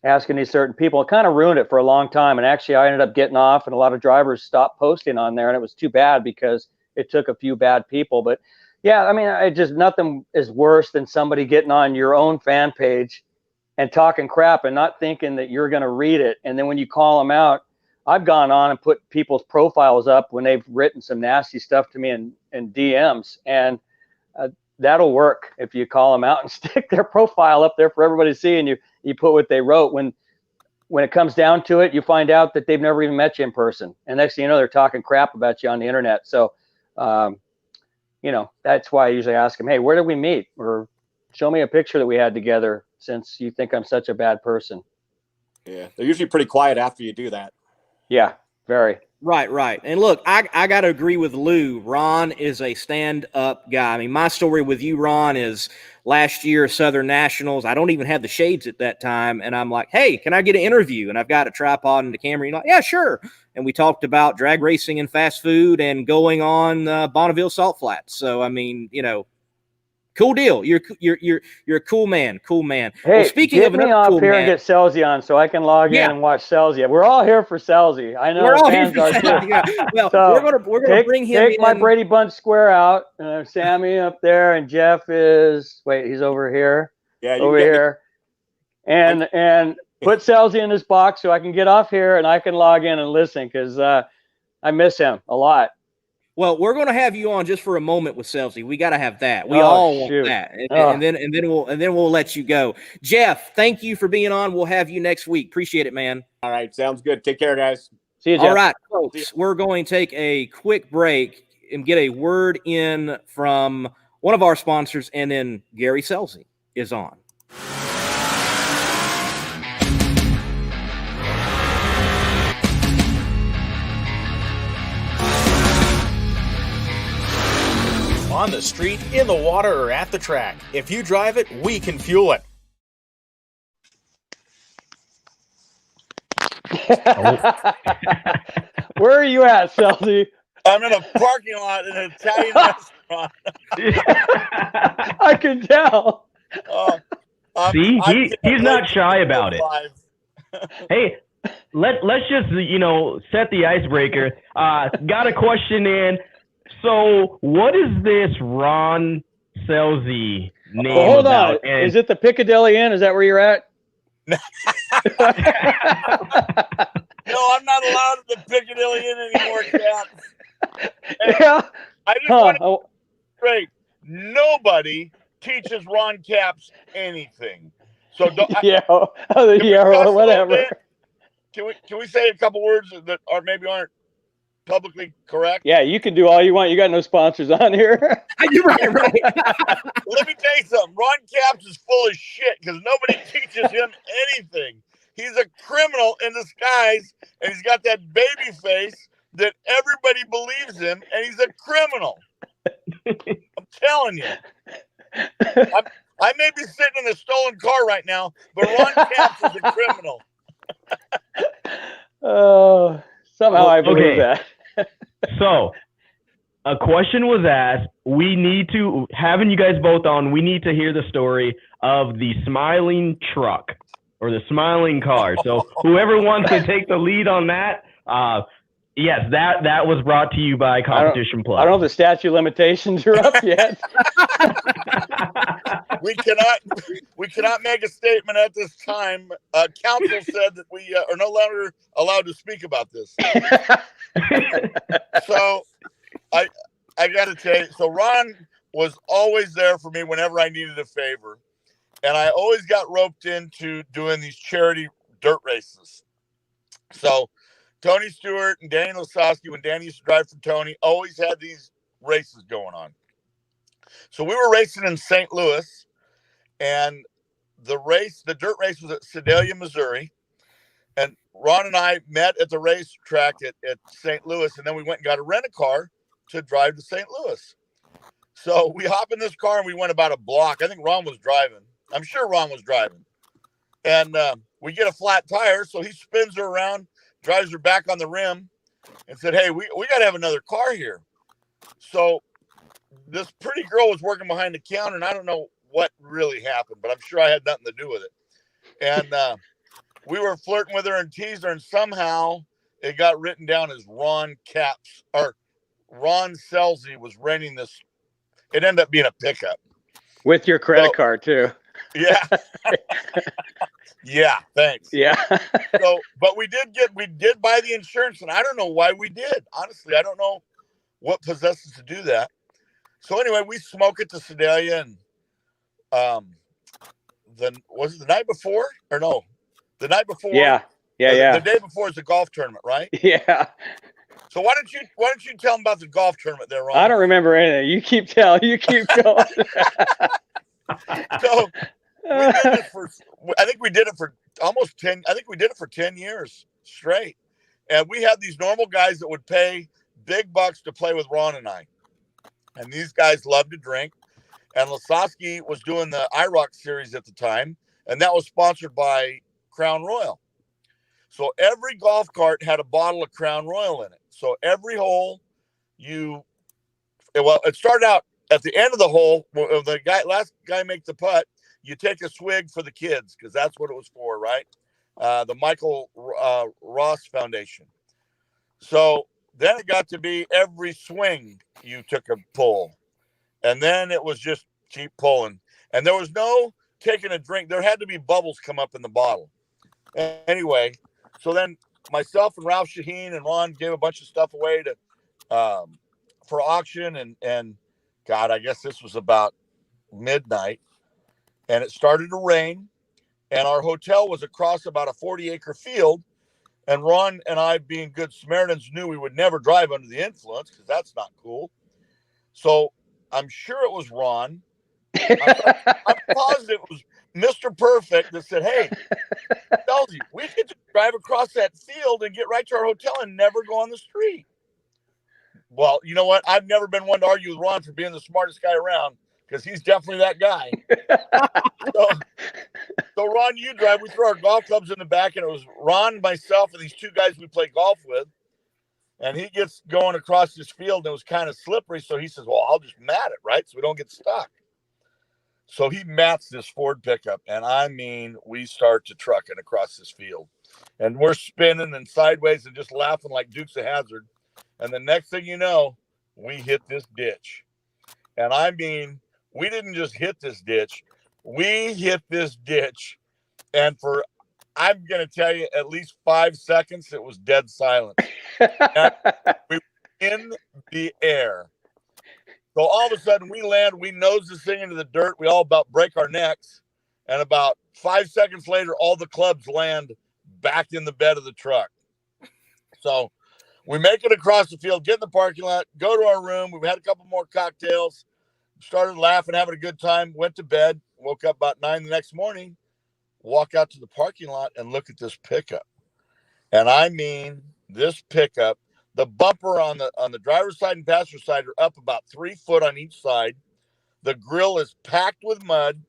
asking these certain people. It kind of ruined it for a long time, and actually I ended up getting off, and a lot of drivers stopped posting on there, and it was too bad because it took a few bad people. But yeah, I mean, nothing is worse than somebody getting on your own fan page and talking crap and not thinking that you're going to read it. And then when you call them out, I've gone on and put people's profiles up when they've written some nasty stuff to me in DMs, and that'll work if you call them out and stick their profile up there for everybody to see, and you put what they wrote. When it comes down to it, you find out that they've never even met you in person, and next thing you know, they're talking crap about you on the internet. So that's why I usually ask them, hey, where did we meet? Or show me a picture that we had together, since you think I'm such a bad person.
Yeah, they're usually pretty quiet after you do that.
Yeah, very.
Right. And look, I got to agree with Lou. Ron is a stand-up guy. I mean, my story with you, Ron, is last year, Southern Nationals. I don't even have the shades at that time. And I'm like, hey, can I get an interview? And I've got a tripod and the camera. You're like, yeah, sure. And we talked about drag racing and fast food and going on Bonneville Salt Flats. So, I mean, cool deal. You're a cool man. Hey,
well, speaking of me off cool here man, and get Scelzi on so I can log in and watch Scelzi. We're all here for Scelzi. I know
we're all
fans
here for
Scelzi.
Yeah. Well,
so
we're gonna bring him in.
Take my Brady Bunch square out. Sammy up there, and Jeff he's over here.
Yeah,
over here. And put Scelzi in this box so I can get off here and I can log in and listen, because I miss him a lot.
Well, we're going to have you on just for a moment with Scelzi. We got to have that. We all want that, and then we'll let you go. Jeff, thank you for being on. We'll have you next week. Appreciate it, man.
All right, sounds good. Take care, guys.
See you, Jeff.
All right, folks. We're going to take a quick break and get a word in from one of our sponsors, and then Gary Scelzi is on.
On the street, in the water, or at the track. If you drive it, we can fuel it.
Where are you at, Scelzi?
I'm in a parking lot in an Italian restaurant.
I can tell.
See, he's not shy about it. Hey, let's just set the icebreaker. Got a question in. So, what is this Ron Scelzi name
hold
about?
on. Is it the Piccadilly Inn? Is that where you're at?
No, I'm not allowed at the Piccadilly Inn anymore, Cap.
Yeah.
I just want to straight. Nobody teaches Ron Capps anything. So don't,
whatever.
Can we say a couple words that aren't publicly correct?
Yeah, you can do all you want. You got no sponsors on here.
You're right.
Let me tell you something. Ron Capps is full of shit because nobody teaches him anything. He's a criminal in disguise, and he's got that baby face that everybody believes him, and he's a criminal. I'm telling you. I may be sitting in a stolen car right now, but Ron Capps is a criminal.
Somehow I believe that.
So, a question was asked. We need to, having you guys both on, we need to hear the story of the smiling truck or the smiling car. So, whoever wants to take the lead on that, yes, that was brought to you by Competition Plus.
I don't know if the statute of limitations are up yet.
We cannot make a statement at this time. Council said that we are no longer allowed to speak about this. So I got to tell you, so Ron was always there for me whenever I needed a favor. And I always got roped into doing these charity dirt races. So Tony Stewart and Danny Lasowski, when Danny used to drive for Tony, always had these races going on. So we were racing in St. Louis, and the dirt race was at Sedalia, Missouri. And Ron and I met at the racetrack at St. Louis, and then we went and got a rent-a-car to drive to St. Louis. So we hop in this car, and we went about a block. I think Ron was driving. I'm sure Ron was driving. And we get a flat tire, so he spins her around, drives her back on the rim, and said, hey, we got to have another car here. So this pretty girl was working behind the counter, and I don't know what really happened, but I'm sure I had nothing to do with it. And we were flirting with her and teased her, and somehow it got written down as Ron Capps, or Ron Scelzi was renting this. It ended up being a pickup.
With your credit card, too.
Yeah. Yeah, thanks.
Yeah.
So, but we did buy the insurance, and I don't know why we did. Honestly, I don't know what possessed us to do that. So anyway, we smoke it to Sedalia, and then was it the night before or no? The night before.
Yeah.
The day before is the golf tournament, right?
Yeah.
So why don't you tell them about the golf tournament there, Ron?
I don't remember anything. You keep going.
So we did it for, I think we did it for almost 10. I think we did it for 10 years straight. And we had these normal guys that would pay big bucks to play with Ron and I. And these guys loved to drink. And Lasowski was doing the IROC series at the time. And that was sponsored by Crown Royal. So every golf cart had a bottle of Crown Royal in it. So every hole it started out at the end of the hole. The last guy make the putt, you take a swig for the kids because that's what it was for, right? The Michael Ross Foundation. So then it got to be every swing you took a pull. And then it was just keep pulling. And there was no taking a drink. There had to be bubbles come up in the bottle. Anyway, so then myself and Ralph Shaheen and Ron gave a bunch of stuff away to for auction. And God, I guess this was about midnight. And it started to rain. And our hotel was across about a 40-acre field. And Ron and I, being good Samaritans, knew we would never drive under the influence because that's not cool. So I'm sure it was Ron. I'm positive it was Mr. Perfect that said, hey, Scelzi, we could just drive across that field and get right to our hotel and never go on the street. Well, you know what? I've never been one to argue with Ron for being the smartest guy around because he's definitely that guy. So Ron, you drive. We threw our golf clubs in the back, and it was Ron, myself, and these two guys we play golf with. And he gets going across this field, and it was kind of slippery. So he says, well, I'll just mat it, right? So we don't get stuck. So he mats this Ford pickup. And I mean, we start to trucking across this field. And we're spinning and sideways and just laughing like Dukes of Hazzard. And the next thing you know, we hit this ditch. And I mean, we didn't just hit this ditch. We hit this ditch. And for, I'm going to tell you, at least 5 seconds, it was dead silent. We were in the air. So all of a sudden we land, we nose this thing into the dirt. We all about break our necks. And about 5 seconds later, all the clubs land back in the bed of the truck. So we make it across the field, get in the parking lot, go to our room. We had a couple more cocktails, started laughing, having a good time, went to bed, woke up about 9 the next morning, walk out to the parking lot and look at this pickup. And I mean, this pickup, the bumper on the driver's side and passenger side are up about 3 foot on each side. The grill is packed with mud,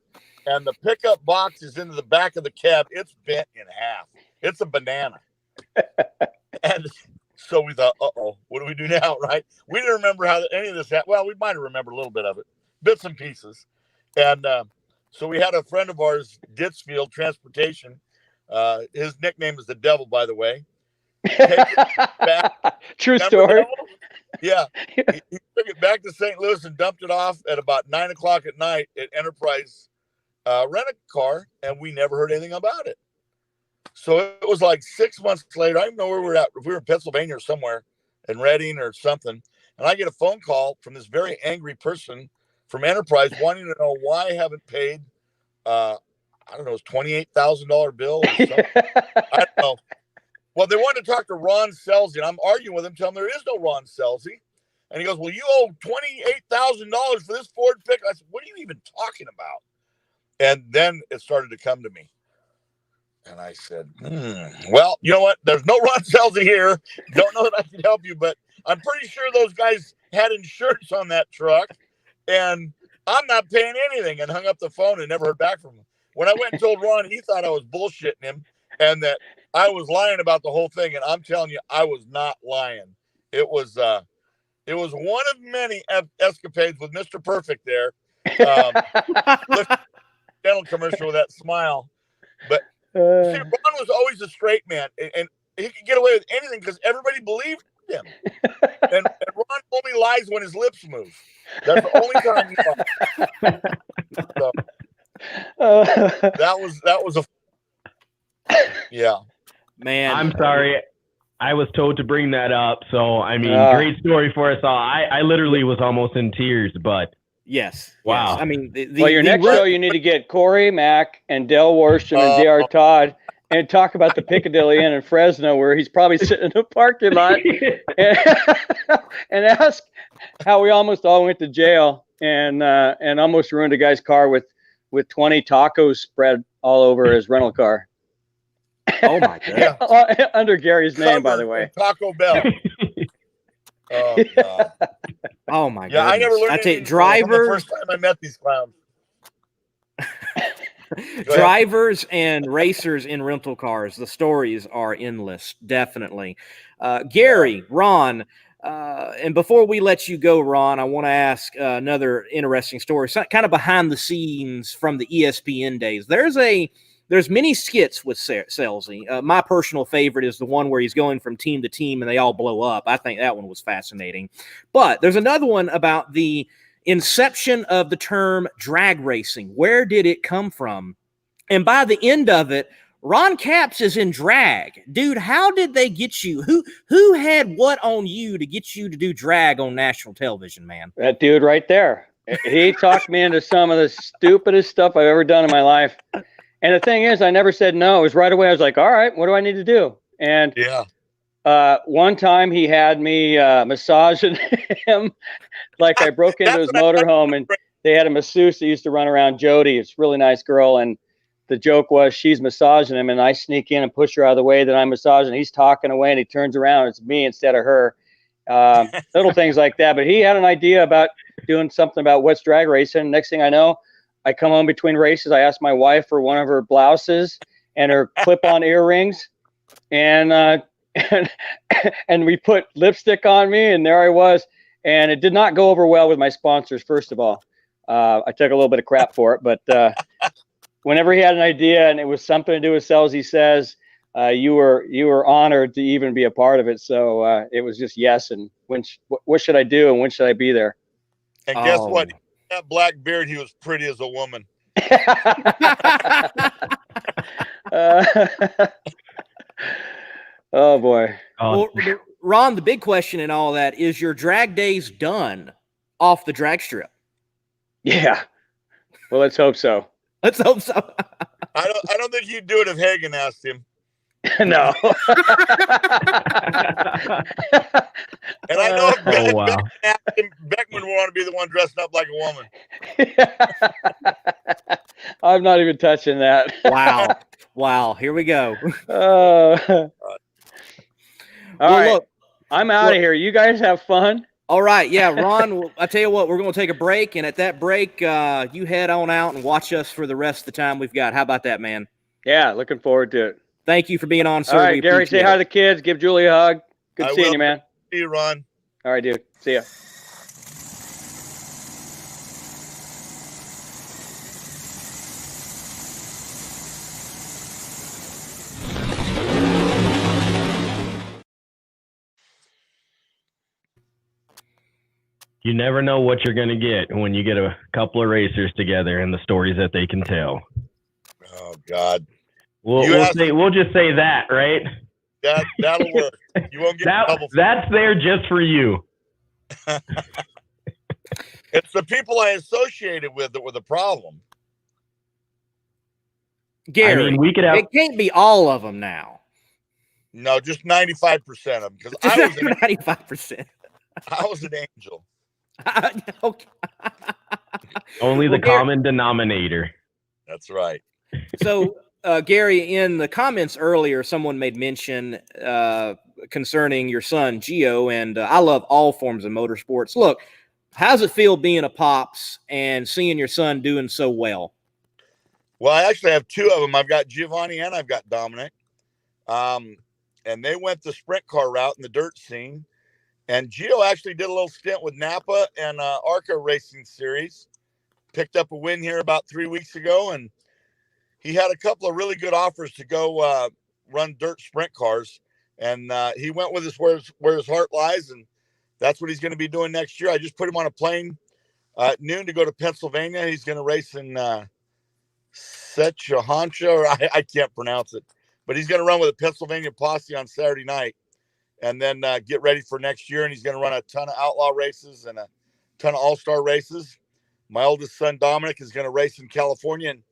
and the pickup box is into the back of the cab. It's bent in half. It's a banana. And so we thought, uh-oh, what do we do now, right? We didn't remember how any of this happened. Well, we might have remembered a little bit of it, bits and pieces. And so we had a friend of ours, Dittsfield Transportation. His nickname is the Devil, by the way.
True story.
Yeah. He took it back to St. Louis and dumped it off at about 9 o'clock at night at Enterprise Rent-A-Car, and we never heard anything about it. So it was like 6 months later. I don't know where we were at. If we were in Pennsylvania or somewhere, in Reading or something, and I get a phone call from this very angry person from Enterprise wanting to know why I haven't paid, I don't know, it's $28,000 bill or something. I don't know. Well, they wanted to talk to Ron Scelzi, and I'm arguing with him, telling him there is no Ron Scelzi. And he goes, well, you owe $28,000 for this Ford pickup. I said, what are you even talking about? And then it started to come to me. And I said, well, you know what? There's no Ron Scelzi here. Don't know that I can help you, but I'm pretty sure those guys had insurance on that truck, and I'm not paying anything, and hung up the phone and never heard back from him. When I went and told Ron, he thought I was bullshitting him and that I was lying about the whole thing. And I'm telling you, I was not lying. It was one of many escapades with Mr. Perfect there. Dental commercial with that smile. But see, Ron was always a straight man, and he could get away with anything because everybody believed him. And Ron only lies when his lips move. That's the only time he lies. So, that was a yeah.
Man,
I'm sorry. I was told to bring that up. So, I mean, great story for us all. I literally was almost in tears, but.
Yes.
Wow.
Yes. I mean,
your next show, you need to get Corey Mack and Del Worsham and J.R. Todd and talk about the Piccadilly Inn in Fresno, where he's probably sitting in a parking lot and ask how we almost all went to jail and almost ruined a guy's car with 20 tacos spread all over his rental car.
Oh my God!
Under Gary's name, by the way.
Taco Bell. Oh God!
Oh my God!
Yeah, I never learned.
I tell you, drivers.
The first time I met these clowns.
Drivers and racers in rental cars. The stories are endless. Definitely, Gary, Ron. And before we let you go, Ron, I want to ask another interesting story, kind of behind the scenes from the ESPN days. There's many skits with Scelzi. My personal favorite is the one where he's going from team to team and they all blow up. I think that one was fascinating. But there's another one about the inception of the term drag racing. Where did it come from? And by the end of it, Ron Capps is in drag. Dude, how did they get you? Who had what on you to get you to do drag on national television, man?
That dude right there. He talked me into some of the stupidest stuff I've ever done in my life. And the thing is, I never said no. It was right away. I was like, all right, what do I need to do? And one time he had me massaging him like I broke into his motorhome, and they had a masseuse that used to run around, Jody. It's a really nice girl. And the joke was she's massaging him, and I sneak in and push her out of the way that I'm massaging. He's talking away, and he turns around. It's me instead of her. Little things like that. But he had an idea about doing something about what's drag racing. Next thing I know, I come home between races. I asked my wife for one of her blouses and her clip-on earrings, and we put lipstick on me, and there I was. And it did not go over well with my sponsors. First of all, I took a little bit of crap for it, but whenever he had an idea and it was something to do with Scelzi Says, you were honored to even be a part of it. So it was just yes. And what should I do, and when should I be there?
And guess what? That black beard, he was pretty as a woman.
Oh boy.
Well, Ron, the big question in all that is your drag days done off the drag strip?
Yeah. Well, let's hope so.
Let's hope so.
I don't think he'd do it if Hagen asked him.
No.
And I know if Beckman asked him, Beckman would want to be the one dressed up like a woman.
I'm not even touching that.
Wow. Here we go.
All right. Look, I'm out of here. You guys have fun.
All right. Yeah, Ron, I tell you what, we're going to take a break. And at that break, you head on out and watch us for the rest of the time we've got. How about that, man?
Yeah, looking forward to it.
Thank you for being on, sir.
All right, Gary, say hi to the kids. Give Julie a hug. Good seeing you, man.
See you, Ron.
All right, dude. See ya.
You never know what you're going to get when you get a couple of racers together and the stories that they can tell.
Oh, God.
We'll just say that, right?
That'll work. You won't get in trouble.
That's there just for you.
It's the people I associated with that were the problem.
Gary,
I mean, we could have.
It can't be all of them now.
No, just 95% of them. Because I was
95%.
I was an angel.
Okay.
Only the common denominator.
That's right.
So, Gary, in the comments earlier, someone made mention concerning your son, Gio, and I love all forms of motorsports. Look, how's it feel being a pops and seeing your son doing so well?
Well, I actually have two of them. I've got Giovanni and I've got Dominic. And they went the sprint car route in the dirt scene. And Gio actually did a little stint with Napa and ARCA Racing Series. Picked up a win here about 3 weeks ago, and he had a couple of really good offers to go run dirt sprint cars. And he went with where his heart lies, and that's what he's going to be doing next year. I just put him on a plane at noon to go to Pennsylvania. He's going to race in Scelzi, or I can't pronounce it. But he's going to run with a Pennsylvania posse on Saturday night. And then get ready for next year. And he's going to run a ton of outlaw races and a ton of all-star races. My oldest son, Dominic, is going to race in California. And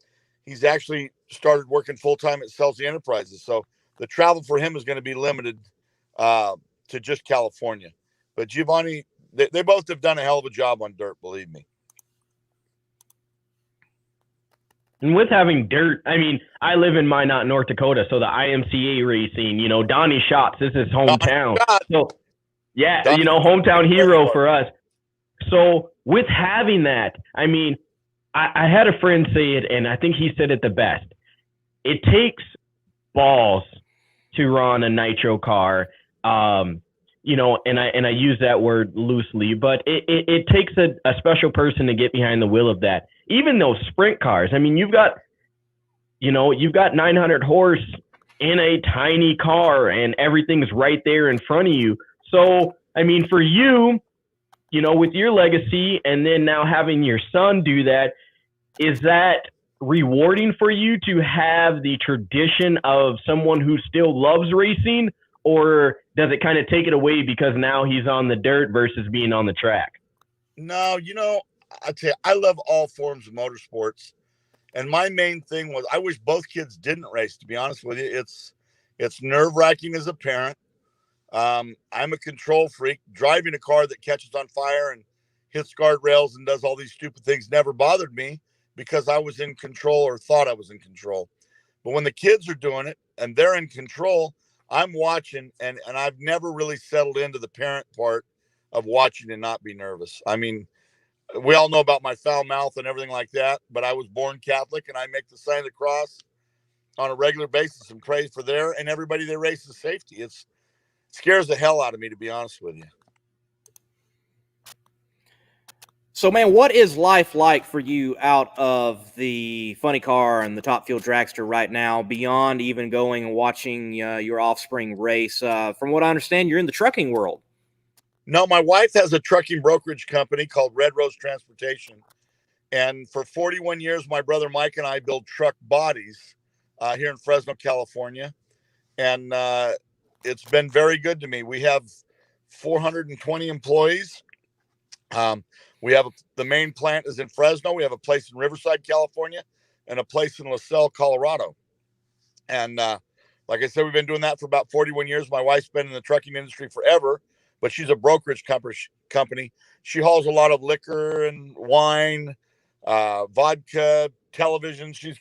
he's actually started working full-time at Scelzi Enterprises. So the travel for him is going to be limited to just California. But Giovanni, they both have done a hell of a job on dirt, believe me.
And with having dirt, I mean, I live in Minot, North Dakota, so the IMCA racing, Donnie Schatz, this is hometown. So, yeah, hometown hero for us. So with having that, I mean, I had a friend say it, and I think he said it the best. It takes balls to run a nitro car, and I use that word loosely, but it takes a special person to get behind the wheel of that. Even those sprint cars, I mean, you've got 900 horse in a tiny car and everything's right there in front of you. So, I mean, for you, with your legacy and then now having your son do that, is that rewarding for you to have the tradition of someone who still loves racing, or does it kind of take it away because now he's on the dirt versus being on the track?
No, I tell you, I love all forms of motorsports. And my main thing was I wish both kids didn't race, to be honest with you. It's nerve-wracking as a parent. I'm a control freak. Driving a car that catches on fire and hits guardrails and does all these stupid things never bothered me because I was in control or thought I was in control. But when the kids are doing it and they're in control, I'm watching, and I've never really settled into the parent part of watching and not be nervous. I mean, we all know about my foul mouth and everything like that, but I was born Catholic, and I make the sign of the cross on a regular basis and pray for their and everybody that races safety. It scares the hell out of me, to be honest with you.
So, man, what is life like for you out of the funny car and the Top Fuel Dragster right now, beyond even going and watching your offspring race? From what I understand, you're in the trucking world.
No, my wife has a trucking brokerage company called Red Rose Transportation. And for 41 years, my brother Mike and I build truck bodies here in Fresno, California. And it's been very good to me. We have 420 employees. We have the main plant is in Fresno. We have a place in Riverside, California, and a place in LaSalle, Colorado. And like I said, we've been doing that for about 41 years. My wife's been in the trucking industry forever, but she's a brokerage company. She hauls a lot of liquor and wine, vodka, television. She's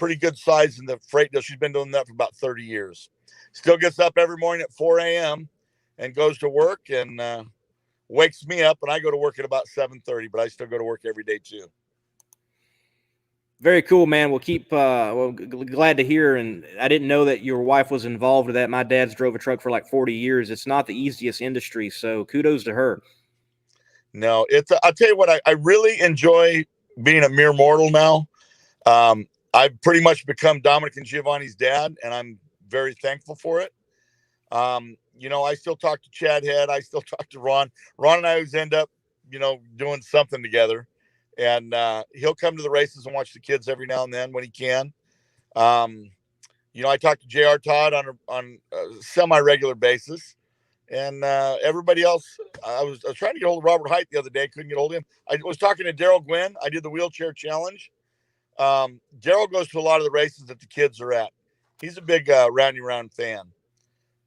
pretty good size in the freight deal. She's been doing that for about 30 years. Still gets up every morning at 4 a.m. and goes to work and wakes me up, and I go to work at about 7:30, but I still go to work every day too.
Very cool, man. We'll keep glad to hear. And I didn't know that your wife was involved with that. My dad's drove a truck for like 40 years. It's not the easiest industry, so kudos to her.
No, I'll tell you what, I really enjoy being a mere mortal now. I've pretty much become Dominic and Giovanni's dad, and I'm very thankful for it. I still talk to Chad Head. I still talk to Ron. Ron and I always end up, doing something together. And he'll come to the races and watch the kids every now and then when he can. I talk to J.R. Todd on a semi-regular basis. And everybody else, I was trying to get hold of Robert Height the other day. Couldn't get hold of him. I was talking to Daryl Gwynn. I did the wheelchair challenge. Daryl goes to a lot of the races that the kids are at. He's a big Roundy Round fan.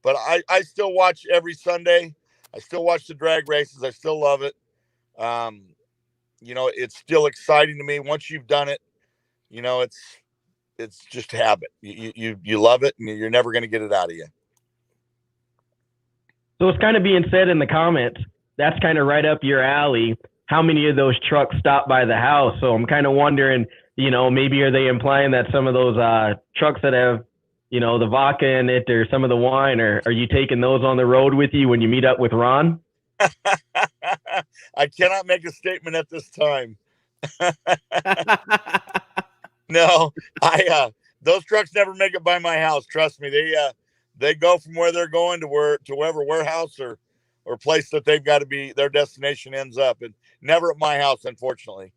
But I still watch every Sunday. I still watch the drag races. I still love it. It's still exciting to me. Once you've done it, it's just habit. You love it, and you're never going to get it out of you.
So it's kind of being said in the comments, that's kind of right up your alley. How many of those trucks stop by the house? So I'm kind of wondering, maybe are they implying that some of those trucks that have, the vodka in it or some of the wine, or are you taking those on the road with you when you meet up with Ron?
I cannot make a statement at this time. No, those trucks never make it by my house. Trust me. They go from where they're going to wherever warehouse or place that they've got to be, their destination ends up, and never at my house, unfortunately.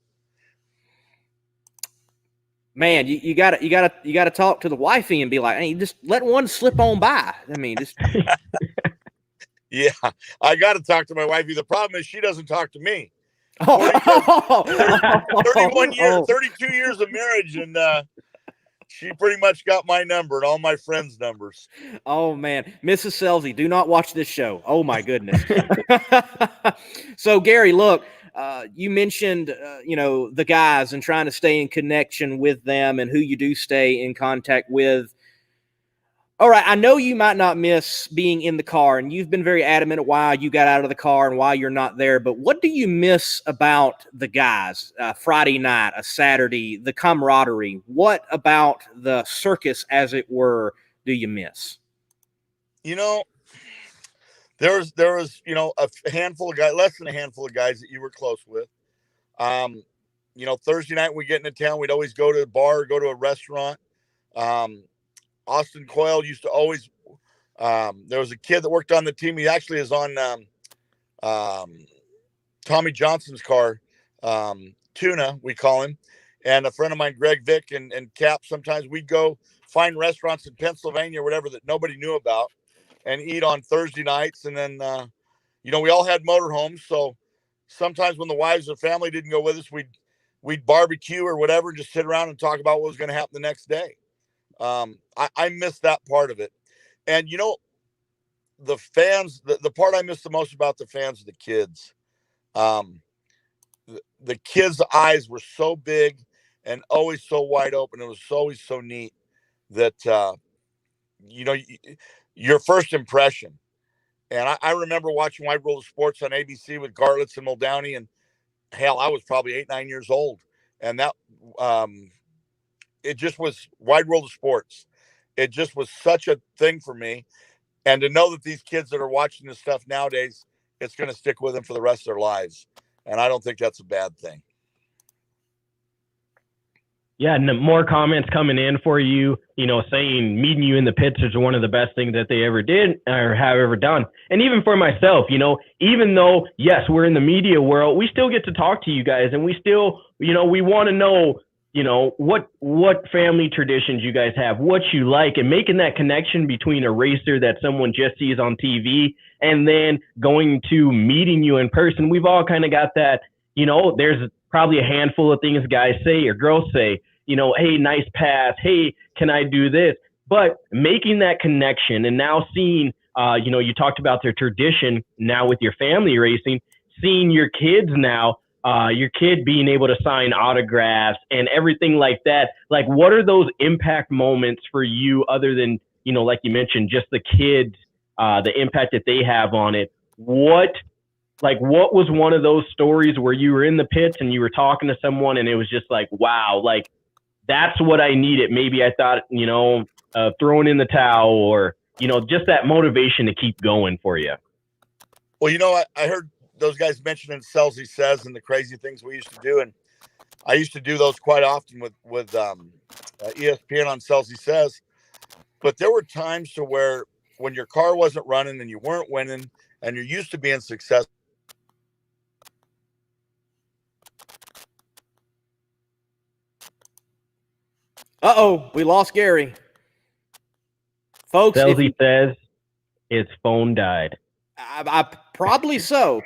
Man, you gotta talk to the wifey and be like, hey, just let one slip on by. I mean, just
yeah, I got to talk to my wifey. The problem is she doesn't talk to me. 32 years of marriage, and she pretty much got my number and all my friends' numbers.
Oh, man. Mrs. Scelzi, do not watch this show. Oh, my goodness. So, Gary, look, you mentioned, the guys and trying to stay in connection with them and who you do stay in contact with. All right, I know you might not miss being in the car, and you've been very adamant why you got out of the car and why you're not there, but what do you miss about the guys? Friday night, a Saturday, the camaraderie. What about the circus, as it were, do you miss?
There was a handful of guys, less than a handful of guys that you were close with. Thursday night when we get into town, we'd always go to a bar or go to a restaurant. Austin Coyle used to always, there was a kid that worked on the team. He actually is on Tommy Johnson's car, Tuna, we call him. And a friend of mine, Greg Vick and Cap, sometimes we'd go find restaurants in Pennsylvania or whatever that nobody knew about and eat on Thursday nights. And then, we all had motorhomes. So sometimes when the wives or family didn't go with us, we'd barbecue or whatever and just sit around and talk about what was going to happen the next day. I miss that part of it. And, the fans, the part I miss the most about the fans are the kids. The kids' eyes were so big and always so wide open. It was always so neat that, your first impression. And I remember watching Wide World of Sports on ABC with Gartlitz and Muldowney, and hell, I was probably 8-9 years old. And that, it just was Wide World of Sports. It just was such a thing for me. And to know that these kids that are watching this stuff nowadays, it's going to stick with them for the rest of their lives. And I don't think that's a bad thing.
Yeah, and more comments coming in for you, saying meeting you in the pits is one of the best things that they ever did or have ever done. And even for myself, even though, yes, we're in the media world, we still get to talk to you guys, and we still, we want to know, what family traditions you guys have, what you like, and making that connection between a racer that someone just sees on TV and then going to meeting you in person. We've all kind of got that, there's probably a handful of things guys say or girls say, hey, nice pass. Hey, can I do this? But making that connection and now seeing, you talked about their tradition now with your family racing, seeing your kids now, your kid being able to sign autographs and everything like that. Like, what are those impact moments for you other than, like you mentioned, just the kids, the impact that they have on it? What was one of those stories where you were in the pits and you were talking to someone and it was just like, wow, like, that's what I needed. Maybe I thought, throwing in the towel or, just that motivation to keep going for you.
Well, I heard those guys mentioning Scelzi Says and the crazy things we used to do. And I used to do those quite often with ESPN on Scelzi Says. But there were times to where when your car wasn't running and you weren't winning and you're used to being successful,
We lost Gary. Folks,
Scelzi says his phone died.
I probably so.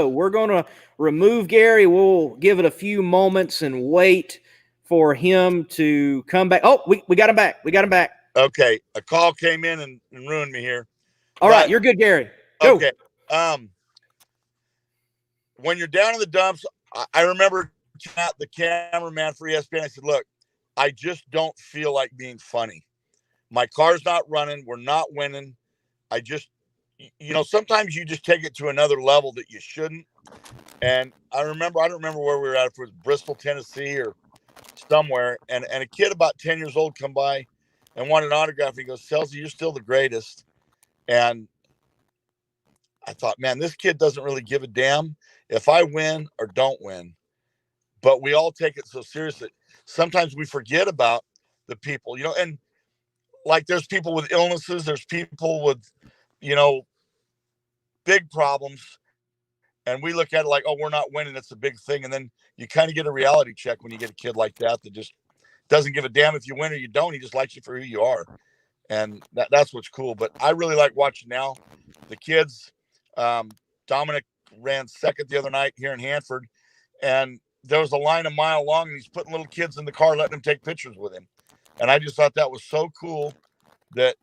We're going to remove Gary. We'll give it a few moments and wait for him to come back. Oh, we got him back.
Okay. A call came in and ruined me here.
All right. You're good, Gary. Go.
Okay. When you're down in the dumps, I remember the cameraman for ESPN. I said, look, I just don't feel like being funny. My car's not running. We're not winning. I just, sometimes you just take it to another level that you shouldn't. And I don't remember where we were at, if it was Bristol, Tennessee or somewhere. And a kid about 10 years old come by and wanted an autograph. He goes, Scelzi, you're still the greatest. And I thought, man, this kid doesn't really give a damn if I win or don't win. But we all take it so seriously. Sometimes we forget about the people, and like there's people with illnesses, there's people with, big problems. And we look at it like, oh, we're not winning. It's a big thing. And then you kind of get a reality check when you get a kid like that just doesn't give a damn if you win or you don't. He just likes you for who you are. And that's what's cool. But I really like watching now the kids. Dominic ran second the other night here in Hanford. And there was a line a mile long, and he's putting little kids in the car, letting them take pictures with him. And I just thought that was so cool that,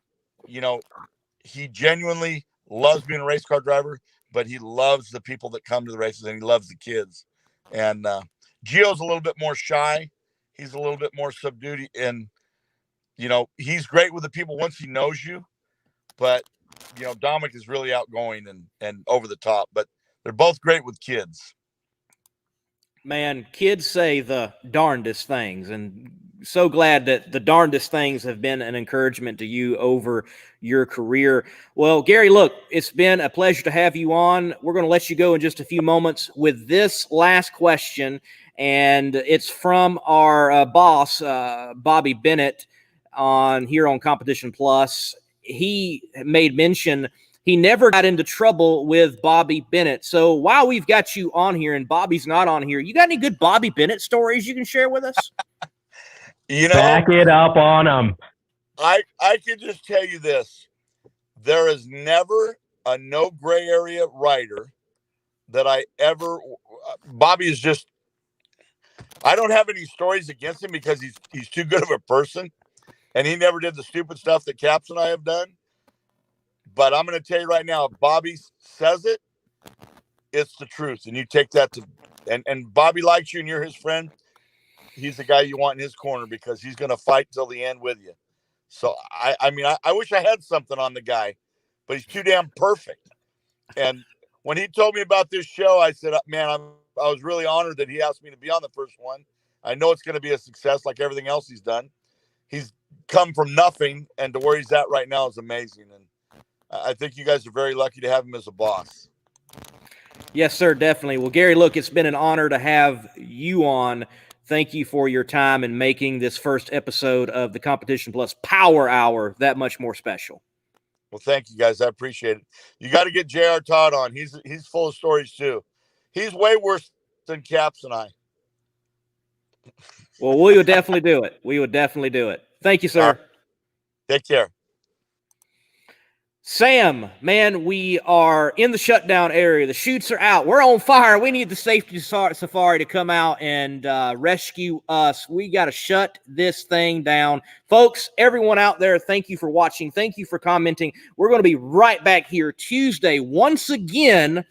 he genuinely loves being a race car driver, but he loves the people that come to the races, and he loves the kids. And Gio's a little bit more shy. He's a little bit more subdued. And, he's great with the people once he knows you. But, Dominic is really outgoing and over the top. But they're both great with kids.
Man, kids say the darndest things, and so glad that the darndest things have been an encouragement to you over your career. Well, Gary, look, it's been a pleasure to have you on. We're going to let you go in just a few moments with this last question, and it's from our boss, Bobby Bennett, here on Competition Plus. He made mention he never got into trouble with Bobby Bennett. So while we've got you on here and Bobby's not on here, you got any good Bobby Bennett stories you can share with us?
Back it up on him.
I can just tell you this. There is never a no gray area rider that Bobby is just, I don't have any stories against him because he's too good of a person, and he never did the stupid stuff that Caps and I have done. But I'm going to tell you right now, if Bobby says it, it's the truth. And you take that and Bobby likes you and you're his friend. He's the guy you want in his corner because he's going to fight till the end with you. So, I wish I had something on the guy, but he's too damn perfect. And when he told me about this show, I said, man, I was really honored that he asked me to be on the first one. I know it's going to be a success like everything else he's done. He's come from nothing, and to where he's at right now is amazing. And I think you guys are very lucky to have him as a boss.
Yes, sir, definitely. Well, Gary, look, it's been an honor to have you on. Thank you for your time and making this first episode of the Competition Plus Power Hour that much more special.
Well, thank you guys. I appreciate it. You got to get J.R. Todd on. He's full of stories too. He's way worse than Caps and I.
Well, we would definitely do it. We would definitely do it. Thank you, sir.
Take care.
Sam, man, we are in the shutdown area. The chutes are out. We're on fire. We need the safety safari to come out and rescue us. We got to shut this thing down. Folks, everyone out there, thank you for watching. Thank you for commenting. We're going to be right back here Tuesday. Once again,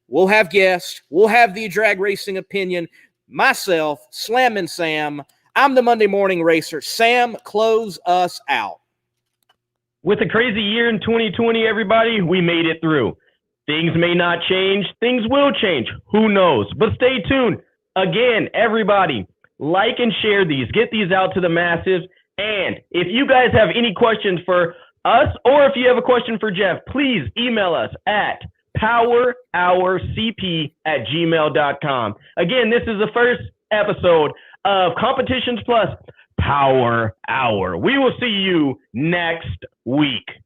we'll have guests. We'll have the drag racing opinion. Myself, Slammin' Sam. I'm the Monday Morning Racer. Sam, close us out.
With a crazy year in 2020, everybody, we made it through. Things may not change. Things will change. Who knows? But stay tuned. Again, everybody, like and share these. Get these out to the masses. And if you guys have any questions for us, or if you have a question for Jeff, please email us at powerhourcp@gmail.com. Again, this is the first episode of Competitions Plus Power Hour. We will see you next week.